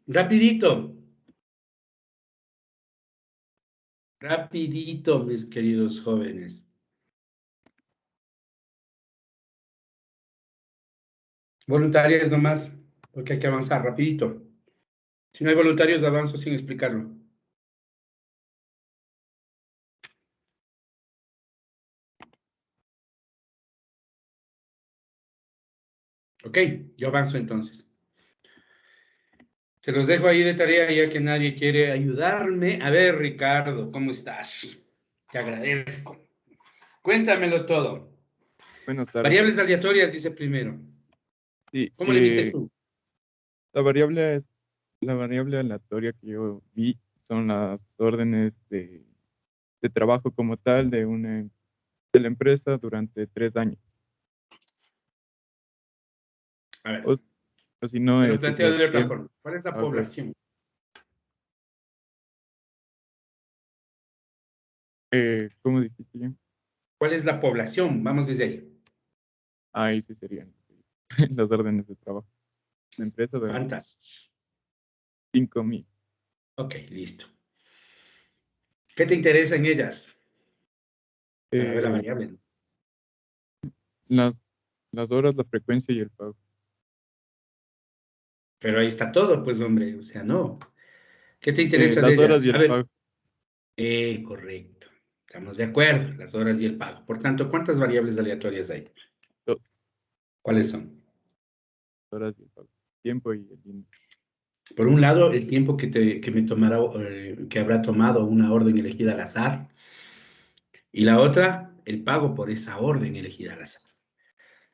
rapidito. Rapidito, mis queridos jóvenes. Voluntarios nomás, porque hay que avanzar rapidito. Si no hay voluntarios, avanzo sin explicarlo. Ok, yo avanzo entonces. Se los dejo ahí de tarea ya que nadie quiere ayudarme. A ver, Ricardo, ¿cómo estás? Te agradezco. Cuéntamelo todo. Buenas tardes. Variables aleatorias, dice primero. Sí, ¿Cómo le viste tú? la variable aleatoria que yo vi son las órdenes de trabajo como tal de la empresa durante 3 años. A ver, O si no, te lo planteo de otra el, forma. ¿Cuál es la a ver, población? ¿cómo dijiste ya? ¿Cuál es la población? Vamos desde ahí. Ahí sí serían las órdenes de trabajo. La empresa durante ¿Cuántas? 5.000. Ok, listo. ¿Qué te interesa en ellas? Para ver la Eh, variable, ¿no? las, las horas, la frecuencia y el pago. Pero ahí está todo, pues, hombre. O sea, no. ¿Qué te interesa de Las horas ellas? y A el ver. pago. Correcto. Estamos de acuerdo. Las horas y el pago. Por tanto, ¿cuántas variables aleatorias hay? Dos ¿Cuáles son? horas y el pago. Tiempo y el dinero. Por un lado, el tiempo que me tomará, que habrá tomado una orden elegida al azar. Y la otra, el pago por esa orden elegida al azar.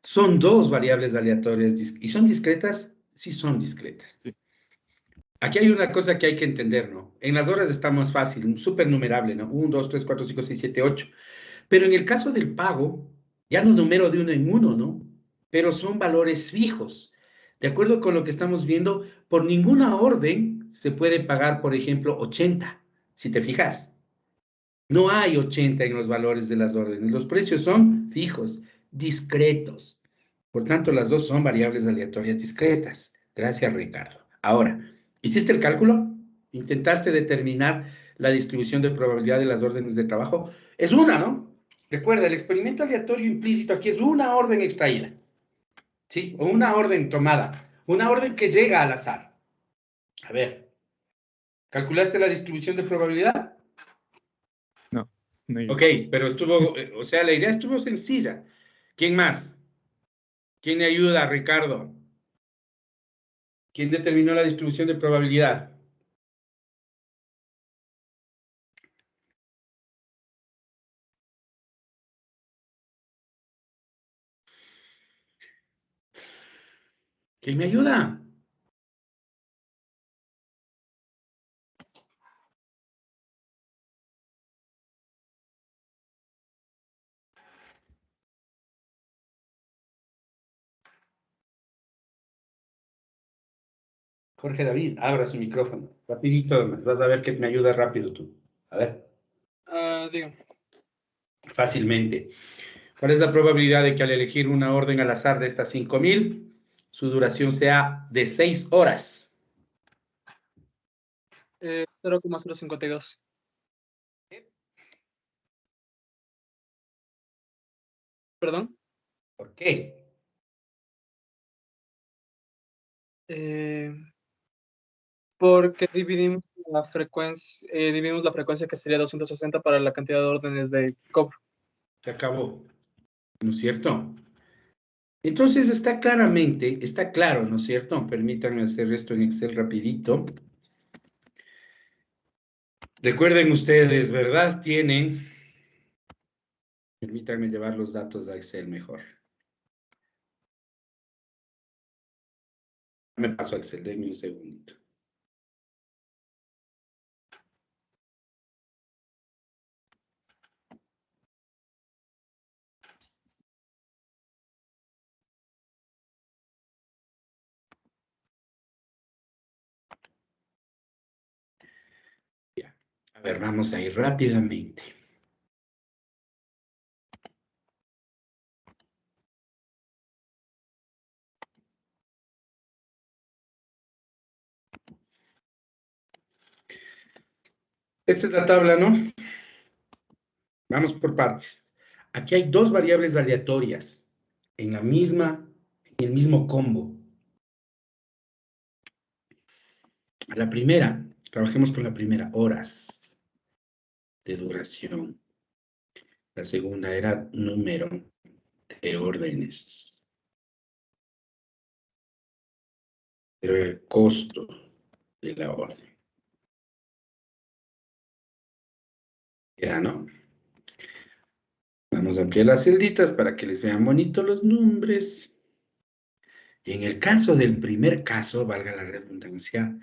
Son dos variables aleatorias. ¿Y son discretas? Sí, son discretas. Sí. Aquí hay una cosa que hay que entender, ¿no? En las horas está más fácil, un supernumerable, ¿no? 1, 2, 3, 4, 5, 6, 7, 8. Pero en el caso del pago, ya no numero de uno en uno, ¿no? Pero son valores fijos. De acuerdo con lo que estamos viendo, por ninguna orden se puede pagar, por ejemplo, 80. Si te fijas, no hay 80 en los valores de las órdenes. Los precios son fijos, discretos. Por tanto, las dos son variables aleatorias discretas. Gracias, Ricardo. Ahora, ¿hiciste el cálculo? ¿Intentaste determinar la distribución de probabilidad de las órdenes de trabajo? Es una, ¿no? Recuerda, el experimento aleatorio implícito aquí es una orden extraída, ¿sí? O una orden tomada, una orden que llega al azar. A ver, ¿calculaste la distribución de probabilidad? No, no Ok, llegué. pero estuvo, o sea, la idea estuvo sencilla. ¿Quién más? ¿Quién le ayuda, Ricardo? ¿Quién determinó la distribución de probabilidad? ¿Quién me ayuda? Jorge David, abra su micrófono. Rapidito, vas a ver que me ayuda rápido tú. A ver, Dígame. fácilmente. ¿Cuál es la probabilidad de que al elegir una orden al azar de estas 5.000, su duración sea de 6 horas? 0,052. ¿Perdón? ¿Por qué? Porque dividimos la frecuencia que sería 260 para la cantidad de órdenes de cobro. Se acabó, ¿no es cierto? Entonces está claramente, está claro, ¿no es cierto? Permítanme hacer esto en Excel rapidito. Recuerden ustedes, ¿verdad? Permítanme llevar los datos a Excel mejor. Me paso a Excel, denme un segundito. Ya. A ver, vamos a ir rápidamente. Esta es la tabla, ¿no? Vamos por partes. Aquí hay dos variables aleatorias en el mismo combo. A la primera, trabajemos con la primera, horas de duración. La segunda era número de órdenes. Pero el costo de la orden. Ya, ¿no? Vamos a ampliar las celditas para que les vean bonitos los nombres. Y en el caso del primer caso, valga la redundancia,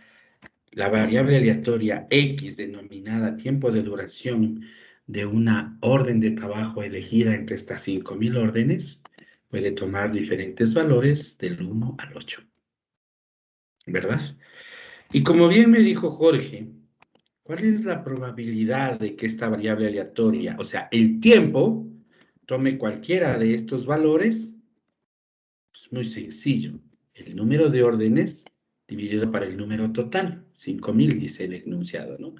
la variable aleatoria X, denominada tiempo de duración de una orden de trabajo elegida entre estas 5.000 órdenes, puede tomar diferentes valores del 1 al 8. ¿Verdad? Y como bien me dijo Jorge, ¿cuál es la probabilidad de que esta variable aleatoria, o sea, el tiempo, tome cualquiera de estos valores? Pues muy sencillo. El número de órdenes dividido para el número total. 5.000 dice el enunciado, ¿no?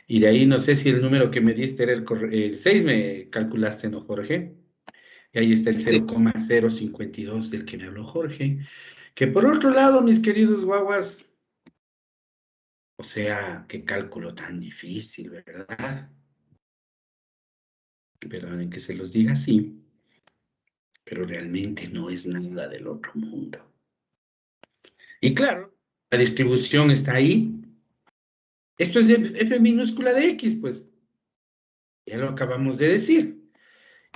Y de ahí no sé si el número que me diste era el 6, me calculaste, ¿no, Jorge? Y ahí está el 0,052 del que me habló Jorge. Que por otro lado, mis queridos guaguas, o sea, qué cálculo tan difícil, ¿verdad? Perdonen que se los diga así, pero realmente no es nada del otro mundo. Y claro, la distribución está ahí. Esto es de f minúscula de x, pues. Ya lo acabamos de decir.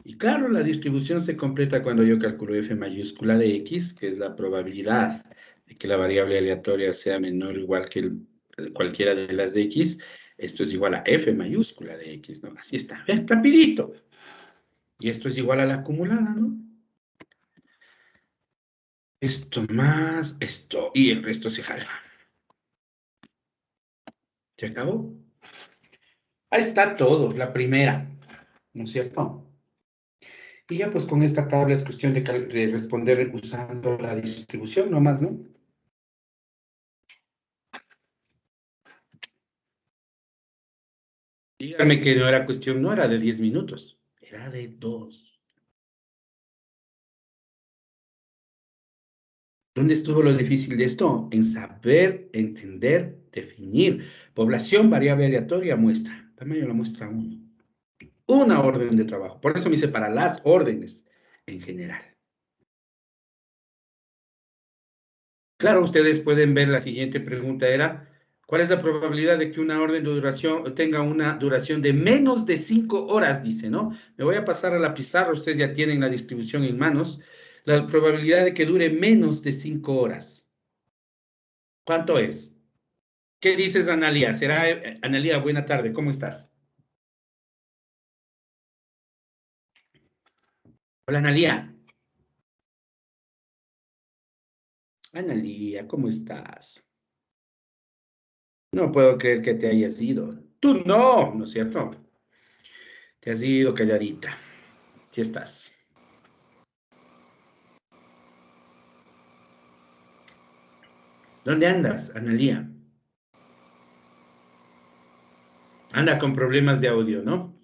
Y claro, la distribución se completa cuando yo calculo f mayúscula de x, que es la probabilidad de que la variable aleatoria sea menor o igual que cualquiera de las de x. Esto es igual a f mayúscula de x, ¿no? Así está. Ven, rapidito. Y esto es igual a la acumulada, ¿no? Esto más esto. Y el resto se jala. ¿Se acabó? Ahí está todo, la primera. ¿No es cierto? Y ya pues con esta tabla es cuestión de responder usando la distribución nomás, ¿no? Dígame que no era cuestión, no era de 10 minutos, era de 2. ¿Dónde estuvo lo difícil de esto? En saber, entender, definir. Población variable aleatoria muestra. Tamaño la muestra 1. Una orden de trabajo. Por eso me hice para las órdenes en general. Claro, ustedes pueden ver la siguiente pregunta era, ¿cuál es la probabilidad de que una orden de duración tenga una duración de menos de 5 horas? Dice, ¿no? Me voy a pasar a la pizarra, ustedes ya tienen la distribución en manos. La probabilidad de que dure menos de 5 horas. ¿Cuánto es? ¿Qué dices, Analía? Analía, buena tarde, ¿cómo estás? Hola, Analía. Analía, ¿cómo estás? No puedo creer que te hayas ido. Tú no, ¿no es cierto? Te has ido calladita. Sí estás. ¿Dónde andas, Analía? Anda con problemas de audio, ¿no?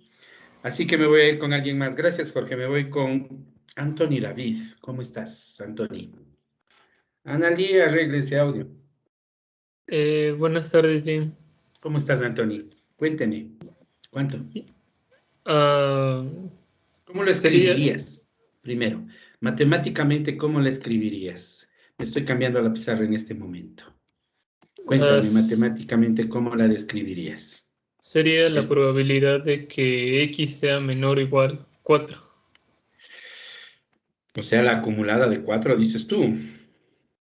Así que me voy a ir con alguien más. Gracias, Jorge. Me voy con Anthony David. ¿Cómo estás, Anthony? Analía, arregle ese audio. Buenas tardes, Jim. ¿Cómo estás, Anthony? Cuénteme. ¿Cuánto? ¿Cómo lo escribirías? Primero, matemáticamente, ¿cómo lo escribirías? Me estoy cambiando a la pizarra en este momento. Cuéntame matemáticamente cómo la describirías. Sería la probabilidad de que X sea menor o igual a 4. O sea, la acumulada de 4, dices tú.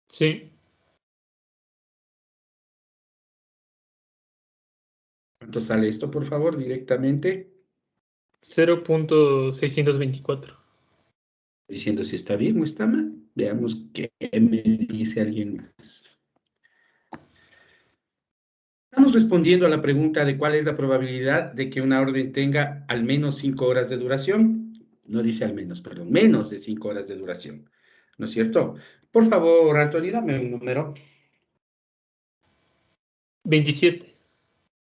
Sí. ¿Cuánto sale esto, por favor, directamente? 0.624. Diciendo si está bien o está mal. Veamos qué me dice alguien más. Estamos respondiendo a la pregunta de cuál es la probabilidad de que una orden tenga al menos 5 horas de duración. No dice al menos, perdón, menos de 5 horas de duración. ¿No es cierto? Por favor, Anthony, dame un número. 27.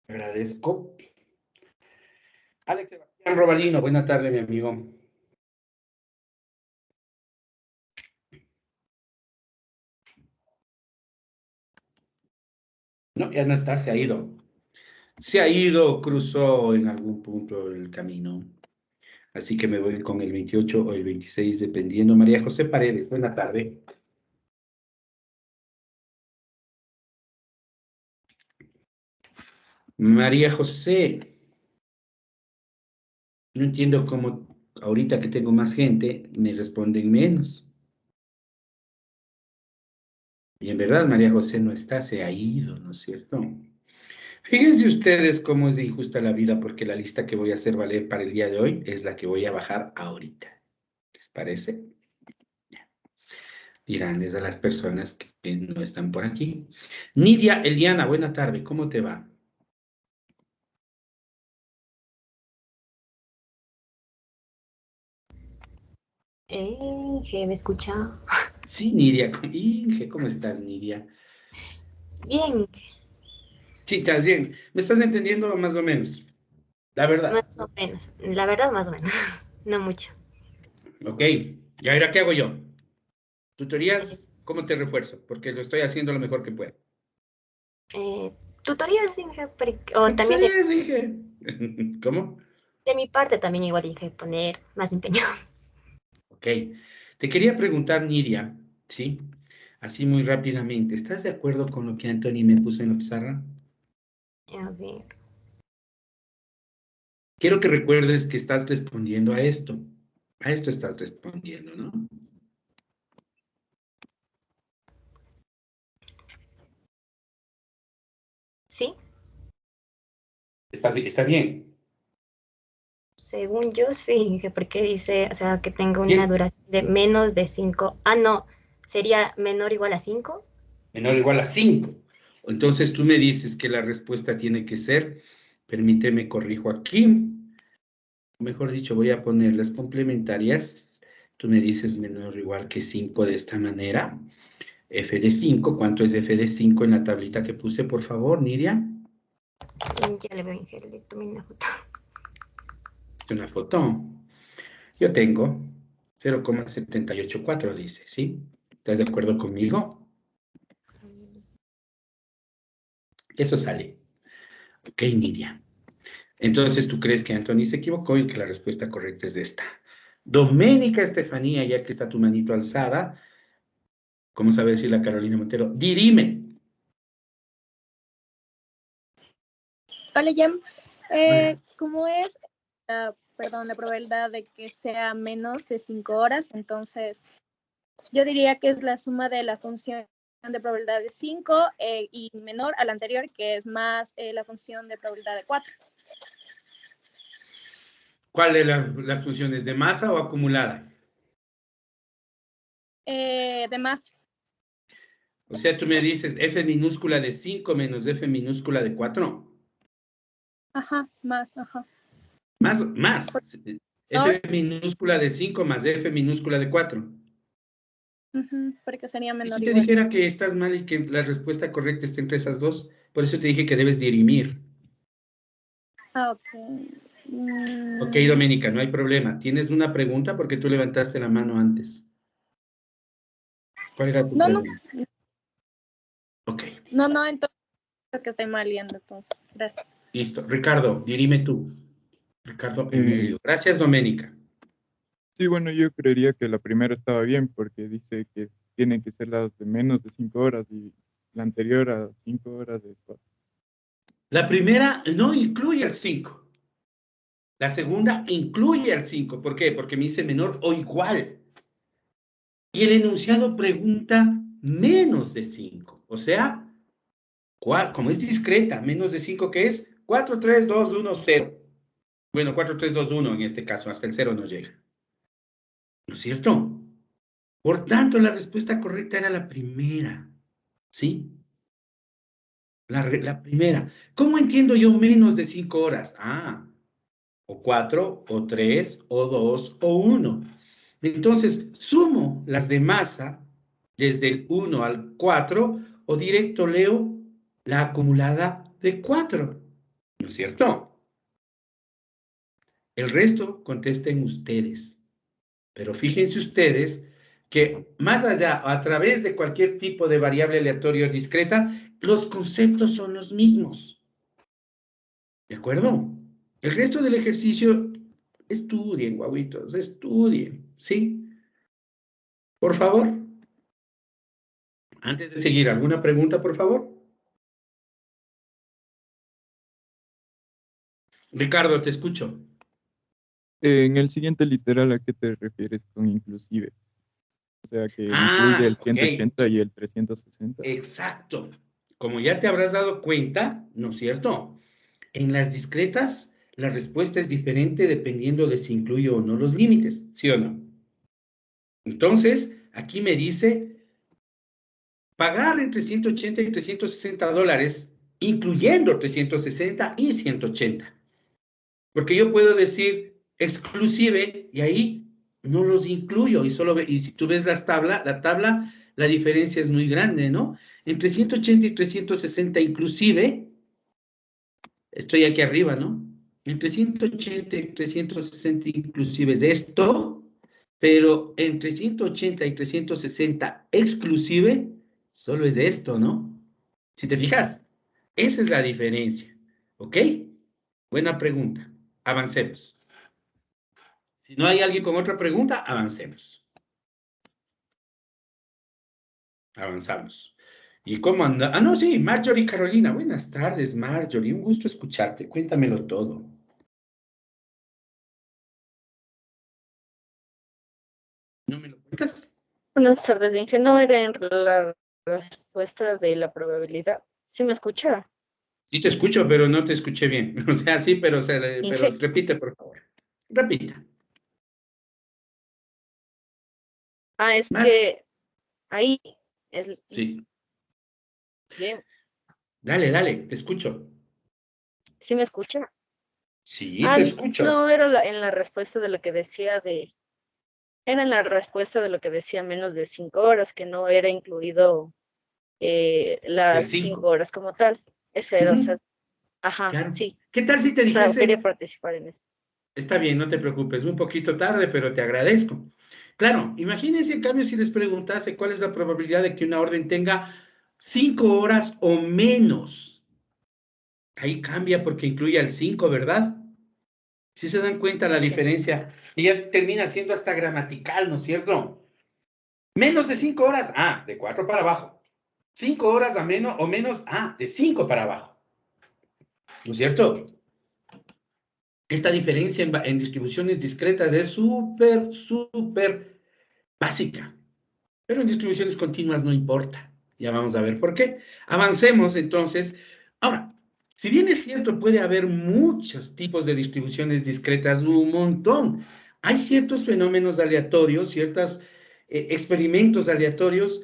Agradezco. Alex Sebastián Robalino, buena tarde, mi amigo. No, ya no está, se ha ido. Se ha ido, cruzó en algún punto el camino. Así que me voy con el 28 o el 26, dependiendo. María José Paredes, buena tarde. María José, no entiendo cómo ahorita que tengo más gente me responden menos. Y en verdad María José no está, se ha ido, ¿no es cierto? Fíjense ustedes cómo es de injusta la vida, porque la lista que voy a hacer valer para el día de hoy es la que voy a bajar ahorita. ¿Les parece? Diránles a las personas que no están por aquí. Nidia Eliana, buena tarde, ¿cómo te va? Inge, ¿me escucha? Sí, Nidia. Inge, ¿cómo estás, Nidia? Bien, Sí, estás bien. ¿Me estás entendiendo más o menos? La verdad. más o menos. La verdad, más o menos. No mucho. Ok. ¿Y ahora qué hago yo? Tutorías, ¿cómo te refuerzo? Porque lo estoy haciendo lo mejor que puedo. Tutorías, Inge, o también Tutorías, Inge. ¿Cómo? de mi parte también igual, Inge, poner más empeño. Ok. Te quería preguntar, Nidia, ¿sí? Así muy rápidamente. ¿Estás de acuerdo con lo que Anthony me puso en la pizarra? A ver. Quiero que recuerdes que estás respondiendo a esto. A esto estás respondiendo, ¿no? ¿Sí? Está bien. Según yo, sí, Inge, porque dice, o sea, que tengo una Bien. duración de menos de 5. Ah, no, sería menor o igual a 5. Menor o igual a 5. Entonces tú me dices que la respuesta tiene que ser, permíteme, corrijo aquí. Mejor dicho, voy a poner las complementarias. Tú me dices menor o igual que 5 de esta manera. F de 5, ¿cuánto es f de 5 en la tablita que puse, por favor, Nidia? Ya le veo, Inge, le tomé una foto. Una foto. Yo tengo 0,784, dice, ¿sí? ¿Estás de acuerdo conmigo? Eso sale. Ok, Nidia. Entonces, ¿tú crees que Anthony se equivocó y que la respuesta correcta es esta? Doménica Estefanía, ya que está tu manito alzada, ¿cómo sabe decir la Carolina Montero? Dirime. Hola, Jem. Hola. ¿Cómo es, la probabilidad de que sea menos de 5 horas? Entonces, yo diría que es la suma de la función de probabilidad de 5 y menor a la anterior, que es más la función de probabilidad de 4. ¿Cuál de las funciones? ¿De masa o acumulada? De más. O sea, tú me dices f minúscula de 5 menos f minúscula de 4. Ajá, más, ajá. Más. F minúscula de 5 más f minúscula de 4. Porque sería ¿Y menor si te igual. dijera que estás mal y que la respuesta correcta está entre esas dos? Por eso te dije que debes dirimir. Ah, ok. Ok, Doménica, no hay problema. ¿Tienes una pregunta? Porque tú levantaste la mano antes. ¿Cuál era tu pregunta? Ok, No, entonces creo que estoy mal yendo, entonces. Gracias. listo. Ricardo, dirime tú. Ricardo en Eh, medio. Gracias, Doménica. sí, bueno, yo creería que la primera estaba bien porque dice que tienen que ser las de menos de 5 horas y la anterior a 5 horas es 4. La primera no incluye al 5. La segunda incluye al 5. ¿Por qué? Porque me dice menor o igual. Y el enunciado pregunta menos de 5. O sea, como es discreta, menos de 5, ¿qué es? 4, 3, 2, 1, 0. Bueno, 4, 3, 2, 1 en este caso, hasta el 0 no llega. ¿No es cierto? Por tanto, la respuesta correcta era la primera. ¿Sí? La primera. ¿Cómo entiendo yo menos de 5 horas? Ah, o 4, o 3, o 2, o 1. Entonces, sumo las de masa desde el 1 al 4 o directo leo la acumulada de 4. ¿No es cierto? El resto contesten ustedes. Pero fíjense ustedes que más allá, a través de cualquier tipo de variable aleatoria o discreta, los conceptos son los mismos. ¿De acuerdo? El resto del ejercicio, estudien, guaguitos, estudien, ¿sí? Por favor. Antes de seguir, ¿alguna pregunta, por favor? Ricardo, te escucho. En el siguiente literal, ¿a qué te refieres con inclusive? O sea, que incluye el 180 y el 360. Exacto. Como ya te habrás dado cuenta, ¿no es cierto? En las discretas, la respuesta es diferente dependiendo de si incluye o no los límites, ¿sí o no? Entonces, aquí me dice, pagar entre 180 y 360 dólares, incluyendo 360 y 180. Porque yo puedo decir exclusive y ahí no los incluyo y si tú ves la tabla, la diferencia es muy grande, ¿no? Entre 180 y 360 inclusive, estoy aquí arriba, ¿no? Entre 180 y 360 inclusive es esto, pero entre 180 y 360 exclusive, solo es esto, ¿no? Si te fijas, esa es la diferencia, ¿ok? Buena pregunta. Avancemos. Si no hay alguien con otra pregunta, avancemos. Avanzamos. ¿Y cómo anda? Ah, no, sí, Marjorie Carolina. Buenas tardes, Marjorie. Un gusto escucharte. Cuéntamelo todo. ¿No me lo cuentas? Buenas tardes, Inge. No era en la respuesta de la probabilidad. ¿Sí me escucha? Sí te escucho, pero no te escuché bien. O sea, sí, pero Inge. repite, por favor. Repita. Ah, es que ahí es Sí. bien. Dale, dale, te escucho. ¿Sí me escucha? Sí, te escucho. No, era en la respuesta de lo que decía era en la respuesta de lo que decía menos de 5 horas, que no era incluido las 5 horas como tal. Eso era, o sea, ajá, Claro. sí. ¿Qué tal si te O sea, dijese? quería participar en eso. Está bien, no te preocupes, un poquito tarde, pero te agradezco. Claro, imagínense en cambio si les preguntase cuál es la probabilidad de que una orden tenga 5 horas o menos. Ahí cambia porque incluye al 5, ¿verdad? Si se dan cuenta la diferencia, y ya termina siendo hasta gramatical, ¿no es cierto? Menos de 5 horas, de 4 para abajo. 5 horas a menos o menos, de 5 para abajo. ¿No es cierto? Esta diferencia en distribuciones discretas es súper básica. Pero en distribuciones continuas no importa. Ya vamos a ver por qué. Avancemos entonces. Ahora, si bien es cierto, puede haber muchos tipos de distribuciones discretas, un montón. Hay ciertos fenómenos aleatorios, ciertos experimentos aleatorios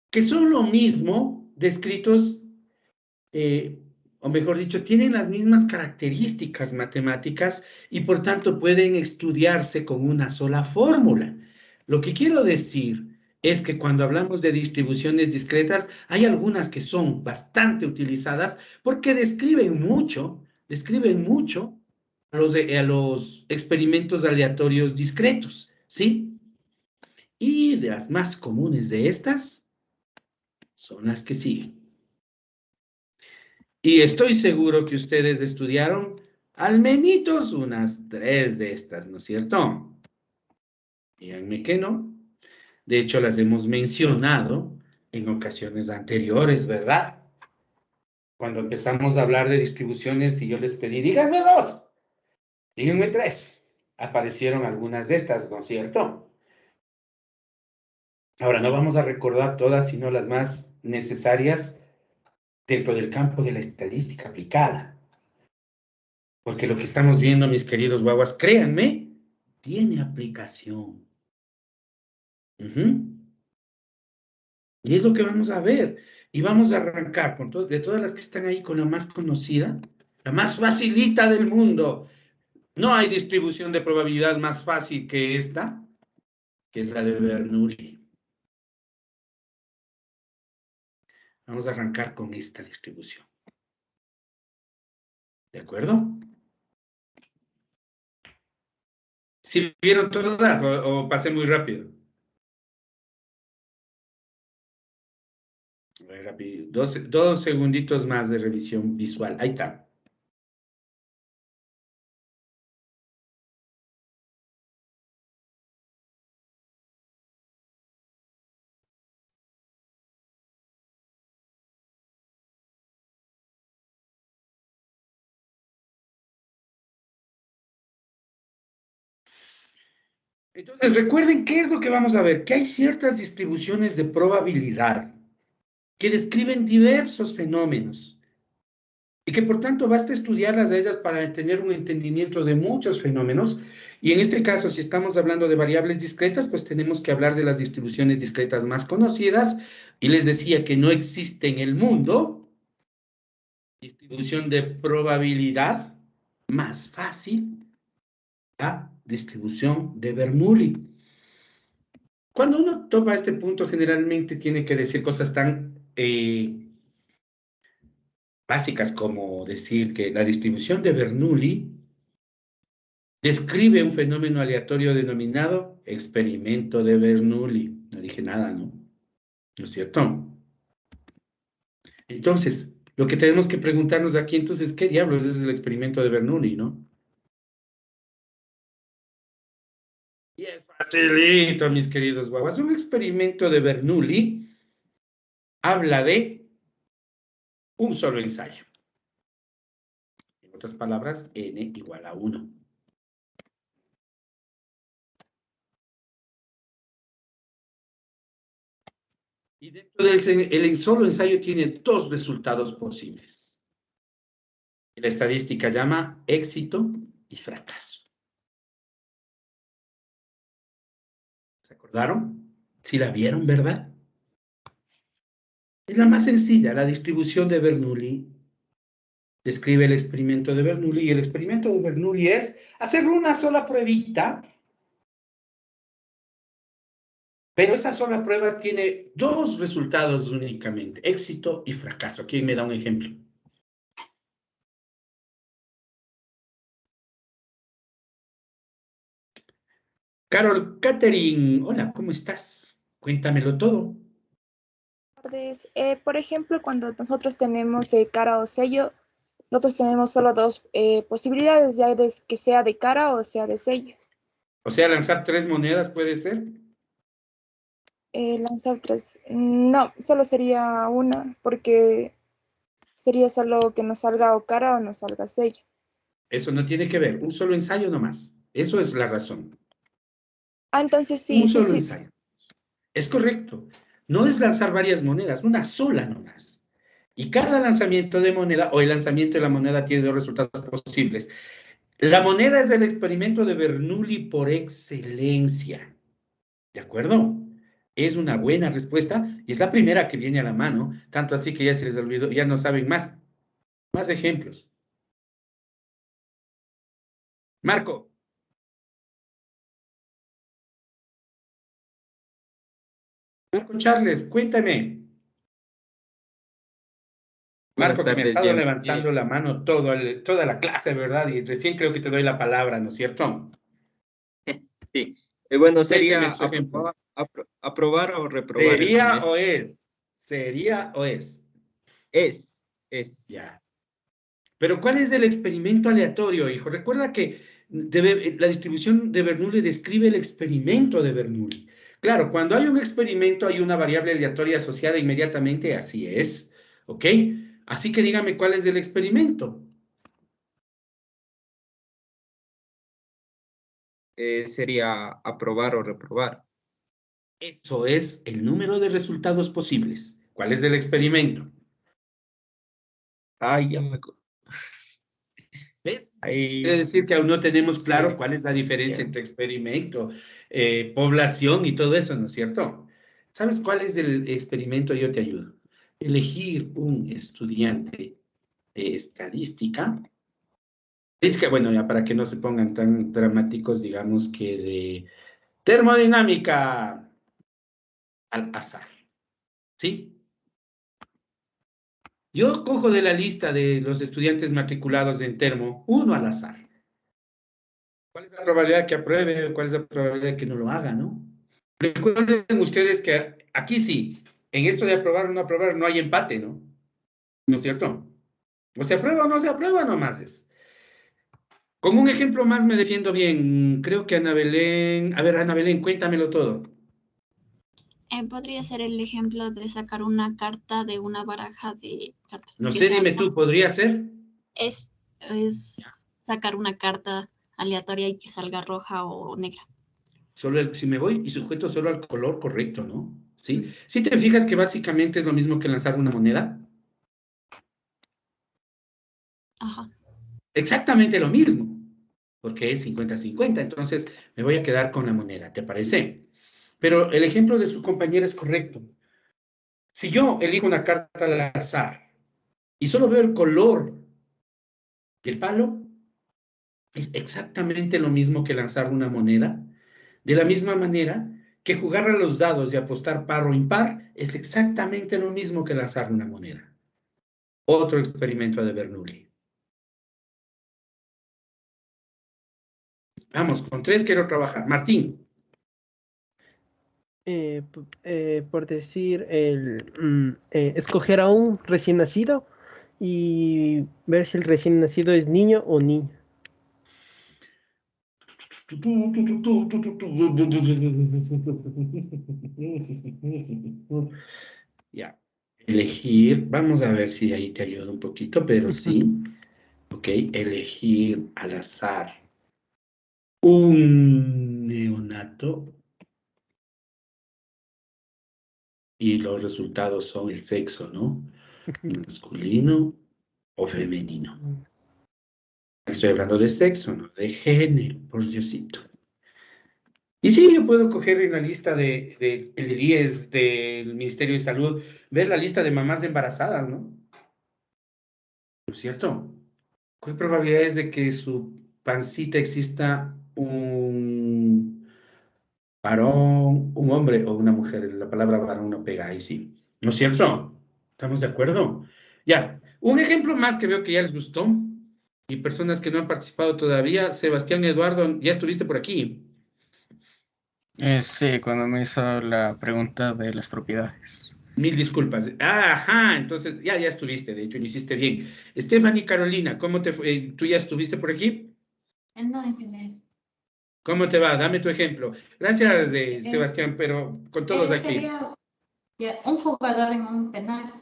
que son lo mismo descritos, o mejor dicho, tienen las mismas características matemáticas y por tanto pueden estudiarse con una sola fórmula. Lo que quiero decir es que cuando hablamos de distribuciones discretas, hay algunas que son bastante utilizadas porque describen mucho a los experimentos aleatorios discretos, ¿sí? Y de las más comunes de estas son las que siguen. Y estoy seguro que ustedes estudiaron al menos unas 3 de estas, ¿no es cierto? Díganme que no. De hecho, las hemos mencionado en ocasiones anteriores, ¿verdad? Cuando empezamos a hablar de distribuciones y yo les pedí, díganme 2, díganme 3. Aparecieron algunas de estas, ¿no es cierto? Ahora, no vamos a recordar todas, sino las más necesarias dentro del campo de la estadística aplicada. Porque lo que estamos viendo, mis queridos guaguas, créanme, tiene aplicación. Y es lo que vamos a ver. Y vamos a arrancar de todas las que están ahí con la más conocida, la más facilita del mundo. No hay distribución de probabilidad más fácil que esta, que es la de Bernoulli. Vamos a arrancar con esta distribución. ¿De acuerdo? ¿Sí vieron todas o pasé muy rápido? A ver, rápido. Dos segunditos más de revisión visual. Ahí está. Entonces, recuerden qué es lo que vamos a ver, que hay ciertas distribuciones de probabilidad que describen diversos fenómenos y que por tanto basta estudiarlas de ellas para tener un entendimiento de muchos fenómenos. Y en este caso, si estamos hablando de variables discretas, pues tenemos que hablar de las distribuciones discretas más conocidas. Y les decía que no existe en el mundo distribución de probabilidad más fácil, la distribución de Bernoulli. Cuando uno toma este punto, generalmente tiene que decir cosas tan básicas como decir que la distribución de Bernoulli describe un fenómeno aleatorio denominado experimento de Bernoulli. No dije nada, ¿no? ¿No es cierto? Entonces, lo que tenemos que preguntarnos aquí, entonces, ¿qué diablos es el experimento de Bernoulli, no? Y es facilito, mis queridos guaguas. Un experimento de Bernoulli habla de un solo ensayo. En otras palabras, n igual a 1. Y dentro del solo ensayo tiene dos resultados posibles. La estadística llama éxito y fracaso. ¿Se acordaron? ¿Sí la vieron, verdad? Es la más sencilla, la distribución de Bernoulli. Describe el experimento de Bernoulli, y el experimento de Bernoulli es hacer una sola pruebita, pero esa sola prueba tiene dos resultados únicamente, éxito y fracaso. ¿Quién me da un ejemplo? Carol Catherine, hola, ¿cómo estás? Cuéntamelo todo. Tardes. Por ejemplo, cuando nosotros tenemos cara o sello, nosotros tenemos solo dos posibilidades, ya de que sea de cara o sea de sello. O sea, lanzar 3 monedas puede ser. Lanzar 3. No, solo sería una, porque sería solo que nos salga o cara o nos salga sello. Eso no tiene que ver, un solo ensayo nomás. Eso es la razón. Ah, entonces sí, Un sí, solo sí. ensayo. Es correcto. No es lanzar varias monedas, una sola nomás. Y cada lanzamiento de moneda o el lanzamiento de la moneda tiene dos resultados posibles. La moneda es el experimento de Bernoulli por excelencia. ¿De acuerdo? Es una buena respuesta y es la primera que viene a la mano, tanto así que ya se les olvidó, ya no saben más. Más ejemplos. Marco. Marco Charles, cuéntame. Buenas Marco, que me ha tardes, estado Jem. levantando la mano toda la clase, ¿verdad? Y recién creo que te doy la palabra, ¿no es cierto? Sí. Bueno, Cuénteme sería su ejemplo. aprobar o reprobar el ¿Sería semestre. o es? ¿Sería o es? Es. Ya. Pero ¿cuál es el experimento aleatorio, hijo? Recuerda que la distribución de Bernoulli describe el experimento de Bernoulli. Claro, cuando hay un experimento hay una variable aleatoria asociada inmediatamente, así es, ¿ok? Así que dígame cuál es el experimento. Sería aprobar o reprobar. Eso es el número de resultados posibles. ¿Cuál es el experimento? Ay, ya me... ¿Ves? Ahí... Quiere decir que aún no tenemos claro Sí. cuál es la diferencia entre experimento, población y todo eso, ¿no es cierto? ¿Sabes cuál es el experimento? Yo te ayudo. Elegir un estudiante de estadística. Es que, bueno, ya para que no se pongan tan dramáticos, digamos que de termodinámica al azar. ¿Sí? Yo cojo de la lista de los estudiantes matriculados en termo, uno al azar. ¿Cuál es la probabilidad de que apruebe? ¿Cuál es la probabilidad de que no lo haga, no? Recuerden ustedes que aquí sí, en esto de aprobar o no aprobar no hay empate, ¿no? ¿No es cierto? O se aprueba o no se aprueba nomás es. Con un ejemplo más me defiendo bien. Creo que Ana Belén... A ver, Ana Belén, cuéntamelo todo. Podría ser el ejemplo de sacar una carta de una baraja de cartas. No que sé, sea- dime tú, ¿podría ser? Es sacar una carta aleatoria y que salga roja o negra. Si me voy y sujeto solo al color correcto, ¿no? ¿Sí? Si te fijas que básicamente es lo mismo que lanzar una moneda. Ajá. Exactamente lo mismo, porque es 50-50, entonces me voy a quedar con la moneda, ¿te parece? Pero el ejemplo de su compañera es correcto. Si yo elijo una carta al azar y solo veo el color del palo, es exactamente lo mismo que lanzar una moneda. De la misma manera que jugar a los dados y apostar par o impar es exactamente lo mismo que lanzar una moneda. Otro experimento de Bernoulli. Vamos, con 3 quiero trabajar. Martín. Por decir, escoger a un recién nacido y ver si el recién nacido es niño o niña. Ya. Elegir, vamos a ver si ahí te ayuda un poquito, pero sí. Ok, elegir al azar un neonato y los resultados son el sexo, ¿no? Masculino o femenino. Estoy hablando de sexo, no de género, por Diosito. Y sí, yo puedo coger en la lista el IES del Ministerio de Salud, ver la lista de mamás embarazadas, ¿no? ¿No es cierto? ¿Qué probabilidades de que su pancita exista un varón, un hombre o una mujer? La palabra varón no pega ahí, sí. ¿No es cierto? ¿Estamos de acuerdo? Ya, un ejemplo más que veo que ya les gustó y personas que no han participado todavía. Sebastián Eduardo, ya estuviste por aquí. Sí, cuando me hizo la pregunta de las propiedades. Mil disculpas. Ajá, entonces ya estuviste, de hecho, lo hiciste bien. Esteban y Carolina, ¿cómo te fue? ¿Tú ya estuviste por aquí? No, en general. ¿Cómo te va? Dame tu ejemplo. Gracias, Sebastián, pero con todos aquí. Sería un jugador en un penal,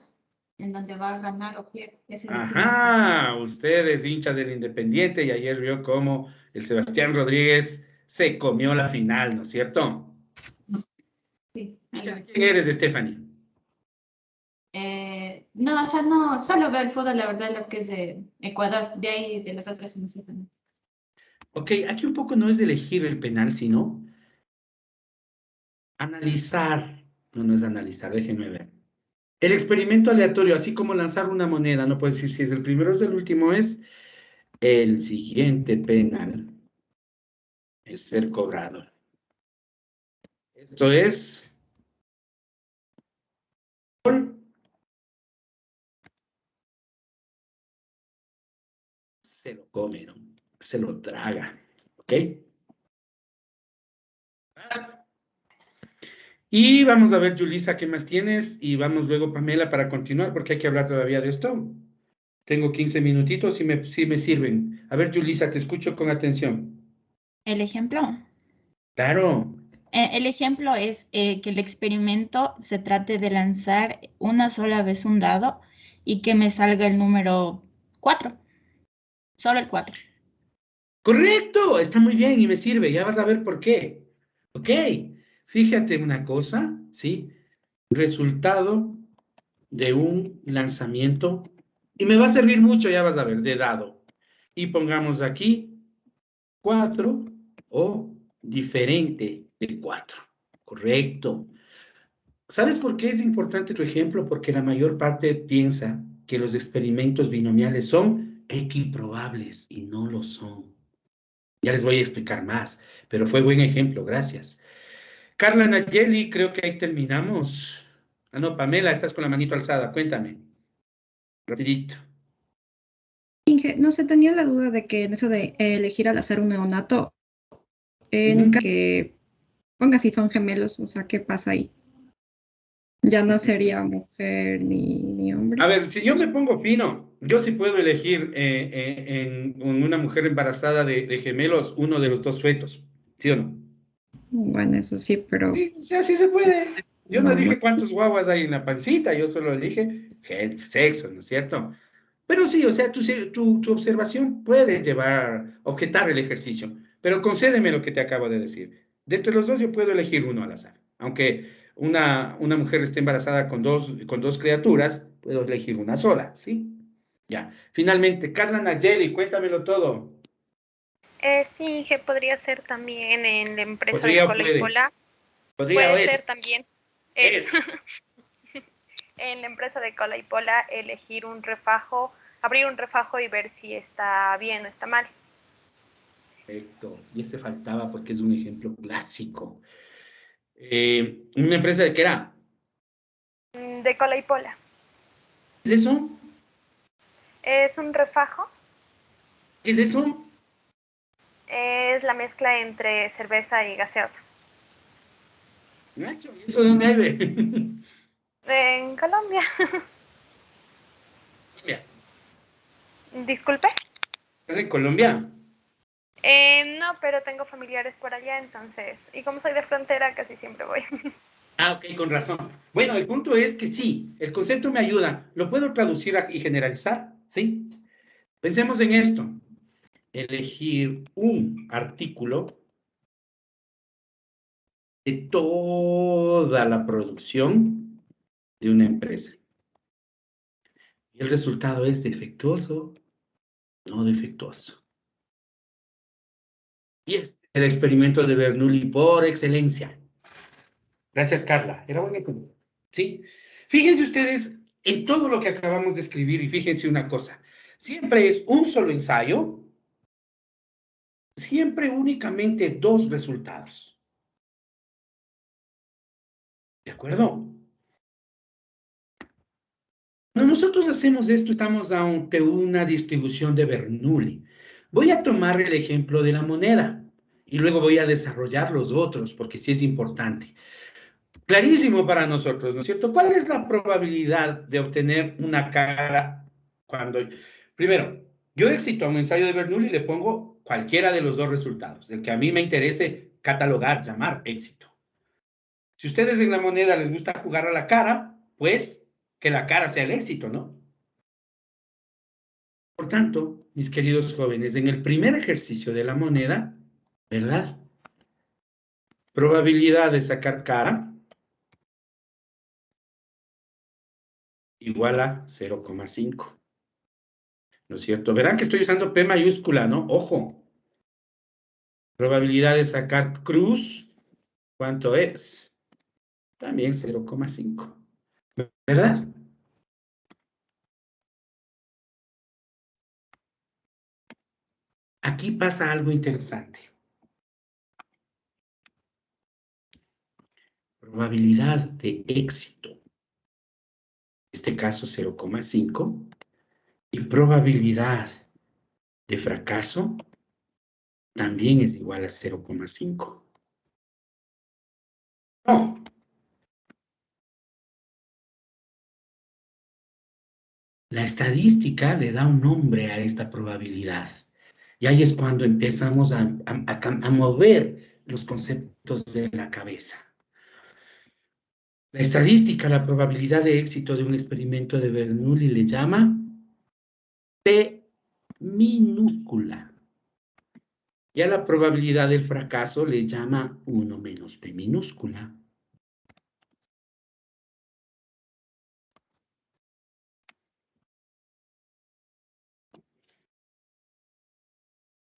en donde va a ganar o pierde. Ajá, usted es hincha del Independiente y ayer vio cómo el Sebastián Rodríguez se comió la final, ¿no es cierto? Sí. ¿Quién eres, de Stephanie? No, o sea, no, solo veo el fútbol, la verdad, lo que es de Ecuador, de ahí, de las otras no sé. Ok, aquí un poco no es elegir el penal, sino analizar. No es analizar, déjenme ver. El experimento aleatorio, así como lanzar una moneda, no puedes decir si es el primero o es el último, es el siguiente penal es ser cobrado. Esto es se lo come, ¿no? Se lo traga, ¿ok? Y vamos a ver, Julissa, ¿qué más tienes? Y vamos luego, Pamela, para continuar, porque hay que hablar todavía de esto. Tengo 15 minutitos y si me sirven. A ver, Julissa, te escucho con atención. ¿El ejemplo? Claro. El ejemplo es que el experimento se trate de lanzar una sola vez un dado y que me salga el número 4, solo el 4. Correcto, está muy bien y me sirve, ya vas a ver por qué. Ok, fíjate una cosa, ¿sí? Resultado de un lanzamiento, y me va a servir mucho, ya vas a ver, de dado. Y pongamos aquí 4 o diferente de 4. Correcto. ¿Sabes por qué es importante tu ejemplo? Porque la mayor parte piensa que los experimentos binomiales son equiprobables y no lo son. Ya les voy a explicar más, pero fue buen ejemplo, gracias. Carla Nayeli, creo que ahí terminamos. Ah, no, Pamela, estás con la manito alzada, cuéntame. Rapidito. Inge, no sé, tenía la duda de que en eso de elegir al azar un neonato, En que ponga si son gemelos, o sea, ¿qué pasa ahí? Ya no sería mujer ni hombre. A ver, si yo me pongo fino, yo sí puedo elegir en una mujer embarazada de gemelos uno de los dos fetos, ¿sí o no? Bueno, eso sí, pero... Sí, o sea, sí se puede. Yo no dije cuántos guaguas hay en la pancita, yo solo dije sexo, ¿no es cierto? Pero sí, o sea, tu observación puede objetar el ejercicio, pero concédeme lo que te acabo de decir. De entre los dos yo puedo elegir uno al azar. Aunque una mujer esté embarazada con dos criaturas, puedo elegir una sola, ¿sí? Ya. Finalmente, Carla Nayeli, cuéntamelo todo. Sí, que podría ser también en la empresa Podría de o Cola puede. y Pola. Podría o Puede es. ser también. En la empresa de Cola y Pola, elegir un refajo, abrir un refajo y ver si está bien o está mal. Perfecto. Y ese faltaba porque es un ejemplo clásico. ¿Una empresa de qué era? De Cola y Pola. ¿Qué es eso? Es un refajo. ¿Qué es eso? Es la mezcla entre cerveza y gaseosa. Nacho, ¿y eso de dónde hay? En Colombia. Colombia. Disculpe. ¿Es en Colombia? No, pero tengo familiares por allá, entonces, y como soy de frontera, casi siempre voy. Ah, ok, con razón. Bueno, el punto es que sí, el concepto me ayuda. ¿Lo puedo traducir y generalizar? ¿Sí? Pensemos en esto. Elegir un artículo de toda la producción de una empresa. Y el resultado es defectuoso, no defectuoso. Y es el experimento de Bernoulli por excelencia. Gracias, Carla. Era buen ejemplo. ¿Sí? Fíjense ustedes en todo lo que acabamos de escribir y fíjense una cosa. Siempre es un solo ensayo, siempre únicamente dos resultados. ¿De acuerdo? Cuando nosotros hacemos esto, estamos ante una distribución de Bernoulli. Voy a tomar el ejemplo de la moneda y luego voy a desarrollar los otros, porque sí es importante. Clarísimo para nosotros, ¿no es cierto? ¿Cuál es la probabilidad de obtener una cara cuando... Primero, yo éxito a un ensayo de Bernoulli le pongo cualquiera de los dos resultados, el que a mí me interese catalogar, llamar éxito. Si ustedes en la moneda les gusta jugar a la cara, pues que la cara sea el éxito, ¿no? Por tanto, mis queridos jóvenes, en el primer ejercicio de la moneda, ¿verdad? Probabilidad de sacar cara igual a 0,5. ¿No es cierto? Verán que estoy usando P mayúscula, ¿no? Ojo. Probabilidad de sacar cruz, ¿cuánto es? También 0,5. ¿Verdad? Aquí pasa algo interesante. Probabilidad de éxito. En este caso 0,5. Y probabilidad de fracaso también es igual a 0,5. No. La estadística le da un nombre a esta probabilidad. Y ahí es cuando empezamos a mover los conceptos de la cabeza. La estadística, la probabilidad de éxito de un experimento de Bernoulli le llama P minúscula. Y a la probabilidad del fracaso le llama 1 menos P minúscula.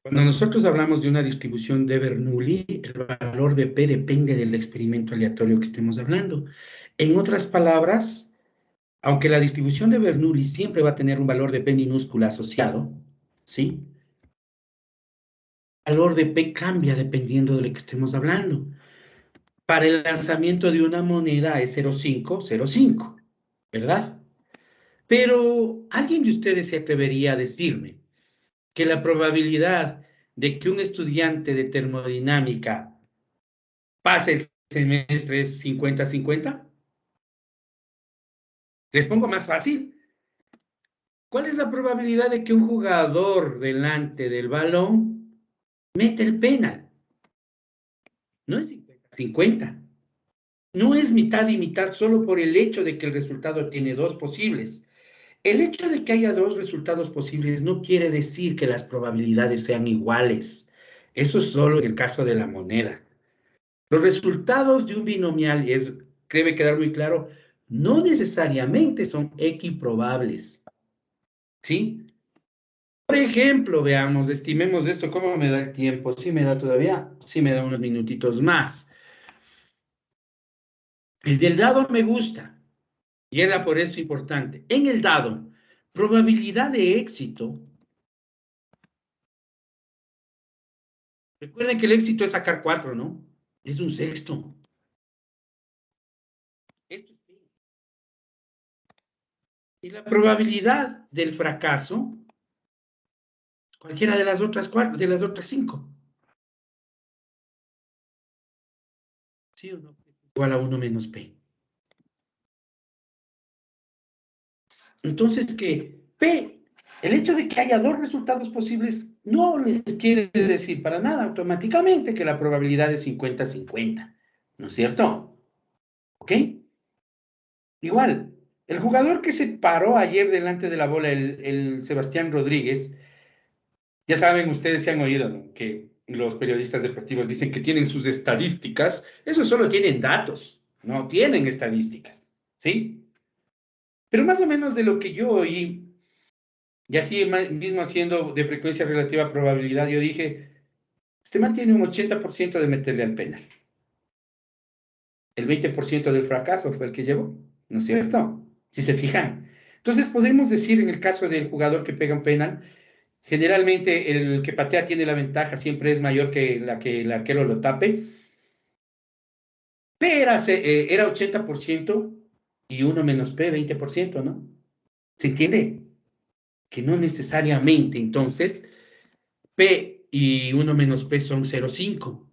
Cuando nosotros hablamos de una distribución de Bernoulli, el valor de P depende del experimento aleatorio que estemos hablando. En otras palabras, aunque la distribución de Bernoulli siempre va a tener un valor de P minúscula asociado, ¿sí? El valor de P cambia dependiendo de lo que estemos hablando. Para el lanzamiento de una moneda es 0,5, 0,5, ¿verdad? Pero, ¿alguien de ustedes se atrevería a decirme que la probabilidad de que un estudiante de termodinámica pase el semestre es 50-50? Les pongo más fácil. ¿Cuál es la probabilidad de que un jugador delante del balón mete el penal? No es 50-50. No es mitad y mitad solo por el hecho de que el resultado tiene dos posibles. El hecho de que haya dos resultados posibles no quiere decir que las probabilidades sean iguales. Eso es solo en el caso de la moneda. Los resultados de un binomial, debe quedar muy claro, no necesariamente son equiprobables. ¿Sí? Por ejemplo, veamos, estimemos esto, ¿cómo me da el tiempo? ¿Sí me da todavía? Sí me da unos minutitos más. El del dado me gusta, y era por eso importante. En el dado, probabilidad de éxito. Recuerden que el éxito es sacar 4, ¿no? Es un sexto. Esto es P. Y la probabilidad del fracaso, cualquiera de las otras 4, de las otras 5. ¿Sí o no? Igual a 1 menos P. Entonces, que P, el hecho de que haya dos resultados posibles, no les quiere decir para nada automáticamente que la probabilidad es 50-50, ¿no es cierto? ¿Ok? Igual, el jugador que se paró ayer delante de la bola, el Sebastián Rodríguez, ya saben, ustedes se han oído, ¿no?, que los periodistas deportivos dicen que tienen sus estadísticas. Eso solo tienen datos, no tienen estadísticas, ¿sí? Pero más o menos de lo que yo oí, y así mismo haciendo de frecuencia relativa a probabilidad, yo dije, este man tiene un 80% de meterle al penal. El 20% del fracaso fue el que llevó, ¿no es cierto? Si se fijan. Entonces podemos decir en el caso del jugador que pega un penal, generalmente el que patea tiene la ventaja, siempre es mayor que el arquero lo tape. P era 80% y 1 menos P 20%, ¿no? ¿Se entiende? Que no necesariamente, entonces, P y 1 menos P son 0,5.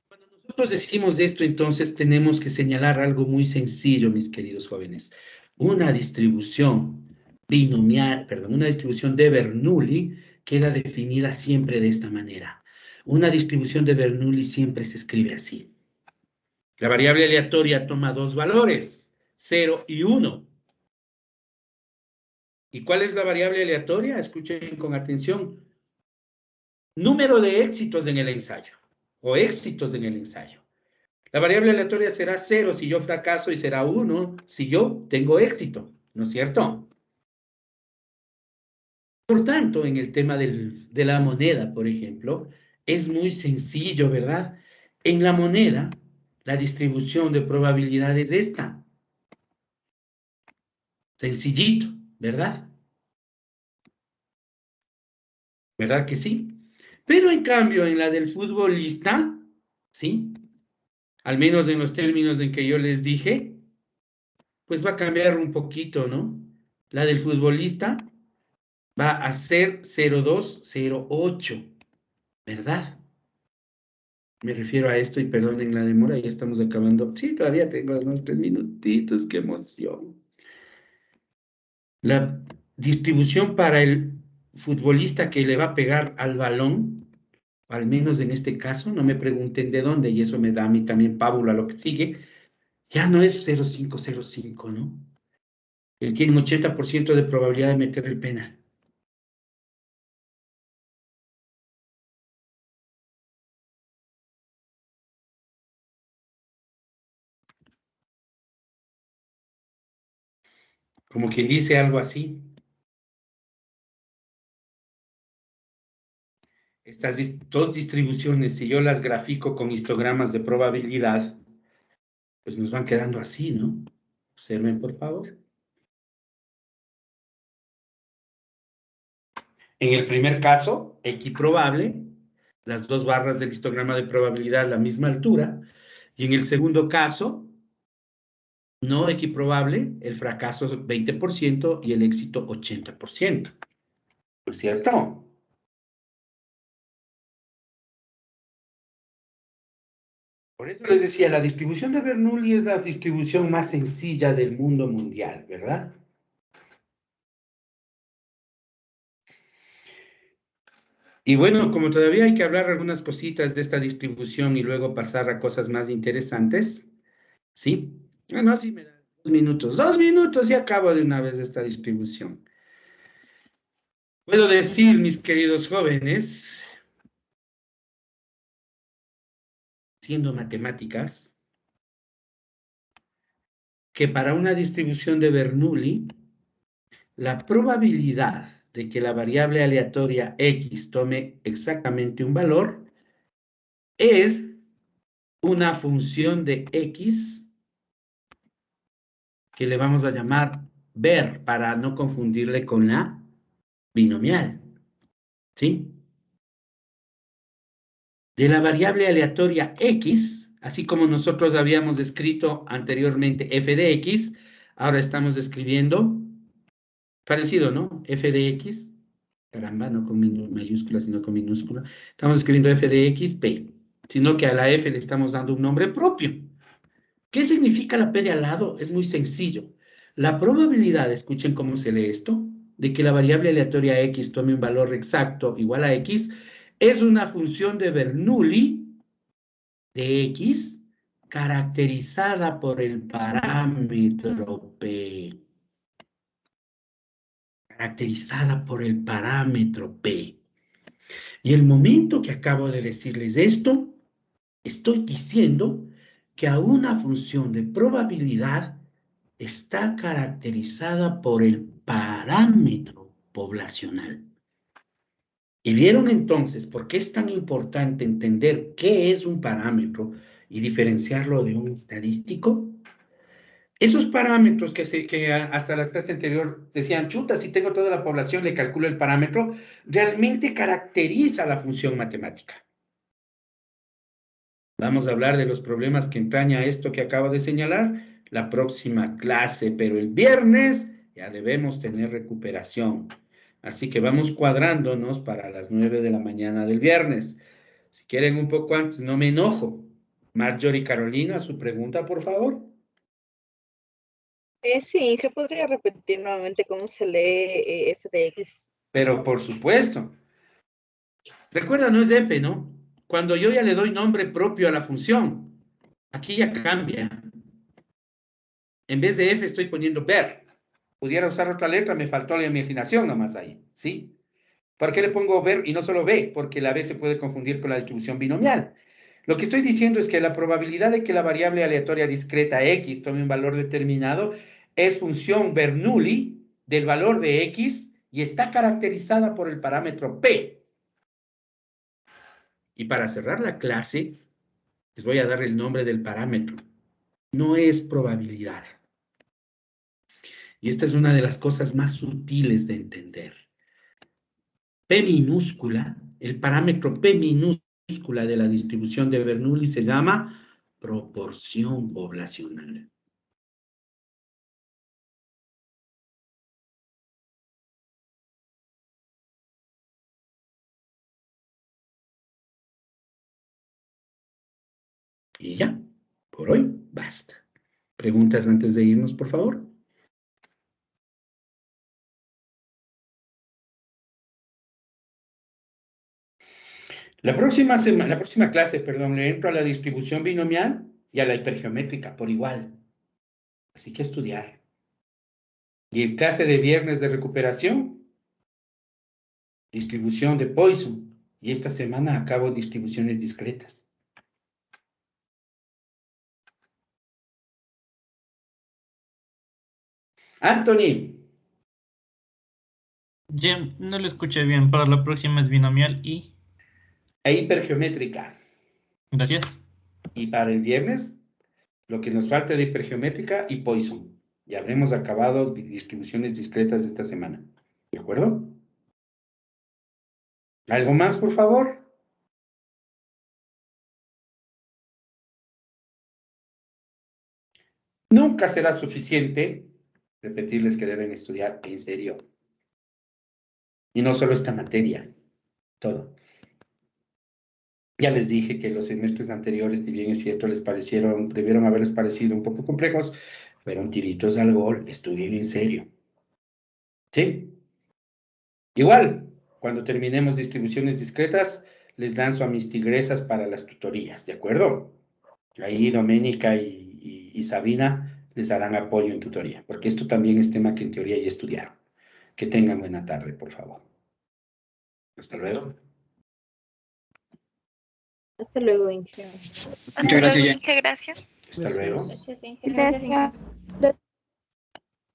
Cuando nosotros decimos esto, entonces tenemos que señalar algo muy sencillo, mis queridos jóvenes. Una distribución binomial, perdón, una distribución de Bernoulli queda definida siempre de esta manera. Una distribución de Bernoulli siempre se escribe así. La variable aleatoria toma dos valores, 0 y 1. ¿Y cuál es la variable aleatoria? Escuchen con atención. Número de éxitos en el ensayo, o éxitos en el ensayo. La variable aleatoria será 0 si yo fracaso y será 1 si yo tengo éxito, ¿no es cierto? Por tanto, en el tema de la moneda, por ejemplo, es muy sencillo, ¿verdad? En la moneda, la distribución de probabilidad es esta. Sencillito, ¿verdad? ¿Verdad que sí? Pero en cambio, en la del futbolista, ¿sí? Al menos en los términos en que yo les dije, pues va a cambiar un poquito, ¿no? La del futbolista va a ser 0,208, ¿verdad? Me refiero a esto y perdonen la demora, ya estamos acabando. Sí, todavía tengo unos 3 minutitos, qué emoción. La distribución para el futbolista que le va a pegar al balón, al menos en este caso, no me pregunten de dónde, y eso me da a mí también pábula a lo que sigue, ya no es 0,505, ¿no? Él tiene un 80% de probabilidad de meter el penal. Como quien dice algo así. Estas dos distribuciones, si yo las grafico con histogramas de probabilidad, pues nos van quedando así, ¿no? Observen, por favor. En el primer caso, equiprobable, las dos barras del histograma de probabilidad a la misma altura, y en el segundo caso, no equiprobable, el fracaso 20% y el éxito 80%. ¿No es cierto? Por eso les decía, la distribución de Bernoulli es la distribución más sencilla del mundo mundial, ¿verdad? Y bueno, como todavía hay que hablar algunas cositas de esta distribución y luego pasar a cosas más interesantes, ¿sí? Bueno, así me dan 2 minutos y acabo de una vez esta distribución. Puedo decir, mis queridos jóvenes, siendo matemáticas, que para una distribución de Bernoulli, la probabilidad de que la variable aleatoria x tome exactamente un valor es una función de x que le vamos a llamar ver para no confundirle con la binomial. ¿Sí? De la variable aleatoria x, así como nosotros habíamos escrito anteriormente f de x, ahora estamos escribiendo parecido, ¿no? F de x, caramba, no con mayúscula, sino con minúscula. Estamos escribiendo f de x, p, sino que a la f le estamos dando un nombre propio. ¿Qué significa la p de al lado? Es muy sencillo. La probabilidad, escuchen cómo se lee esto, de que la variable aleatoria x tome un valor exacto igual a x, es una función de Bernoulli de x caracterizada por el parámetro p. Caracterizada por el parámetro p. Y el momento que acabo de decirles esto, estoy diciendo que a una función de probabilidad está caracterizada por el parámetro poblacional. ¿Y vieron entonces por qué es tan importante entender qué es un parámetro y diferenciarlo de un estadístico? Esos parámetros que hasta la clase anterior decían, chuta, si tengo toda la población, le calculo el parámetro, realmente caracteriza la función matemática. Vamos a hablar de los problemas que entraña esto que acabo de señalar la próxima clase, pero el viernes ya debemos tener recuperación. Así que vamos cuadrándonos para las 9 de la mañana del viernes. Si quieren un poco antes, no me enojo. Marjorie Carolina, su pregunta, por favor. Sí, ¿que podría repetir nuevamente cómo se lee f de x? Pero por supuesto. Recuerda, no es f, ¿no? Cuando yo ya le doy nombre propio a la función, aquí ya cambia. En vez de f estoy poniendo ver. Pudiera usar otra letra, me faltó la imaginación nomás ahí, ¿sí? ¿Por qué le pongo ver y no solo b? Porque la b se puede confundir con la distribución binomial. Lo que estoy diciendo es que la probabilidad de que la variable aleatoria discreta x tome un valor determinado es función Bernoulli del valor de x y está caracterizada por el parámetro p. Y para cerrar la clase, les voy a dar el nombre del parámetro. No es probabilidad. Y esta es una de las cosas más sutiles de entender. P minúscula, el parámetro P minúscula de la distribución de Bernoulli se llama proporción poblacional. Y ya, por hoy, basta. ¿Preguntas antes de irnos, por favor? La próxima clase, le entro a la distribución binomial y a la hipergeométrica por igual. Así que estudiar. Y en clase de viernes de recuperación, distribución de Poisson. Y esta semana acabo distribuciones discretas. Anthony. Jem, no lo escuché bien. Para la próxima es binomial y... E hipergeométrica. Gracias. Y para el viernes, lo que nos falta de hipergeométrica y Poisson. Ya habremos acabado distribuciones discretas de esta semana. ¿De acuerdo? ¿Algo más, por favor? Nunca será suficiente repetirles que deben estudiar en serio. Y no solo esta materia, todo. Ya les dije que los semestres anteriores, si bien es cierto, debieron haberles parecido un poco complejos, fueron tiritos al gol, estudien en serio. ¿Sí? Igual, cuando terminemos distribuciones discretas, les lanzo a mis tigresas para las tutorías, ¿de acuerdo? Ahí Doménica y Sabina les harán apoyo en tutoría, porque esto también es tema que en teoría ya estudiaron. Que tengan buena tarde, por favor. Hasta luego. Hasta luego, Inge. Muchas gracias, Inge. Gracias. Hasta luego. Gracias, Inge. Gracias, Inge.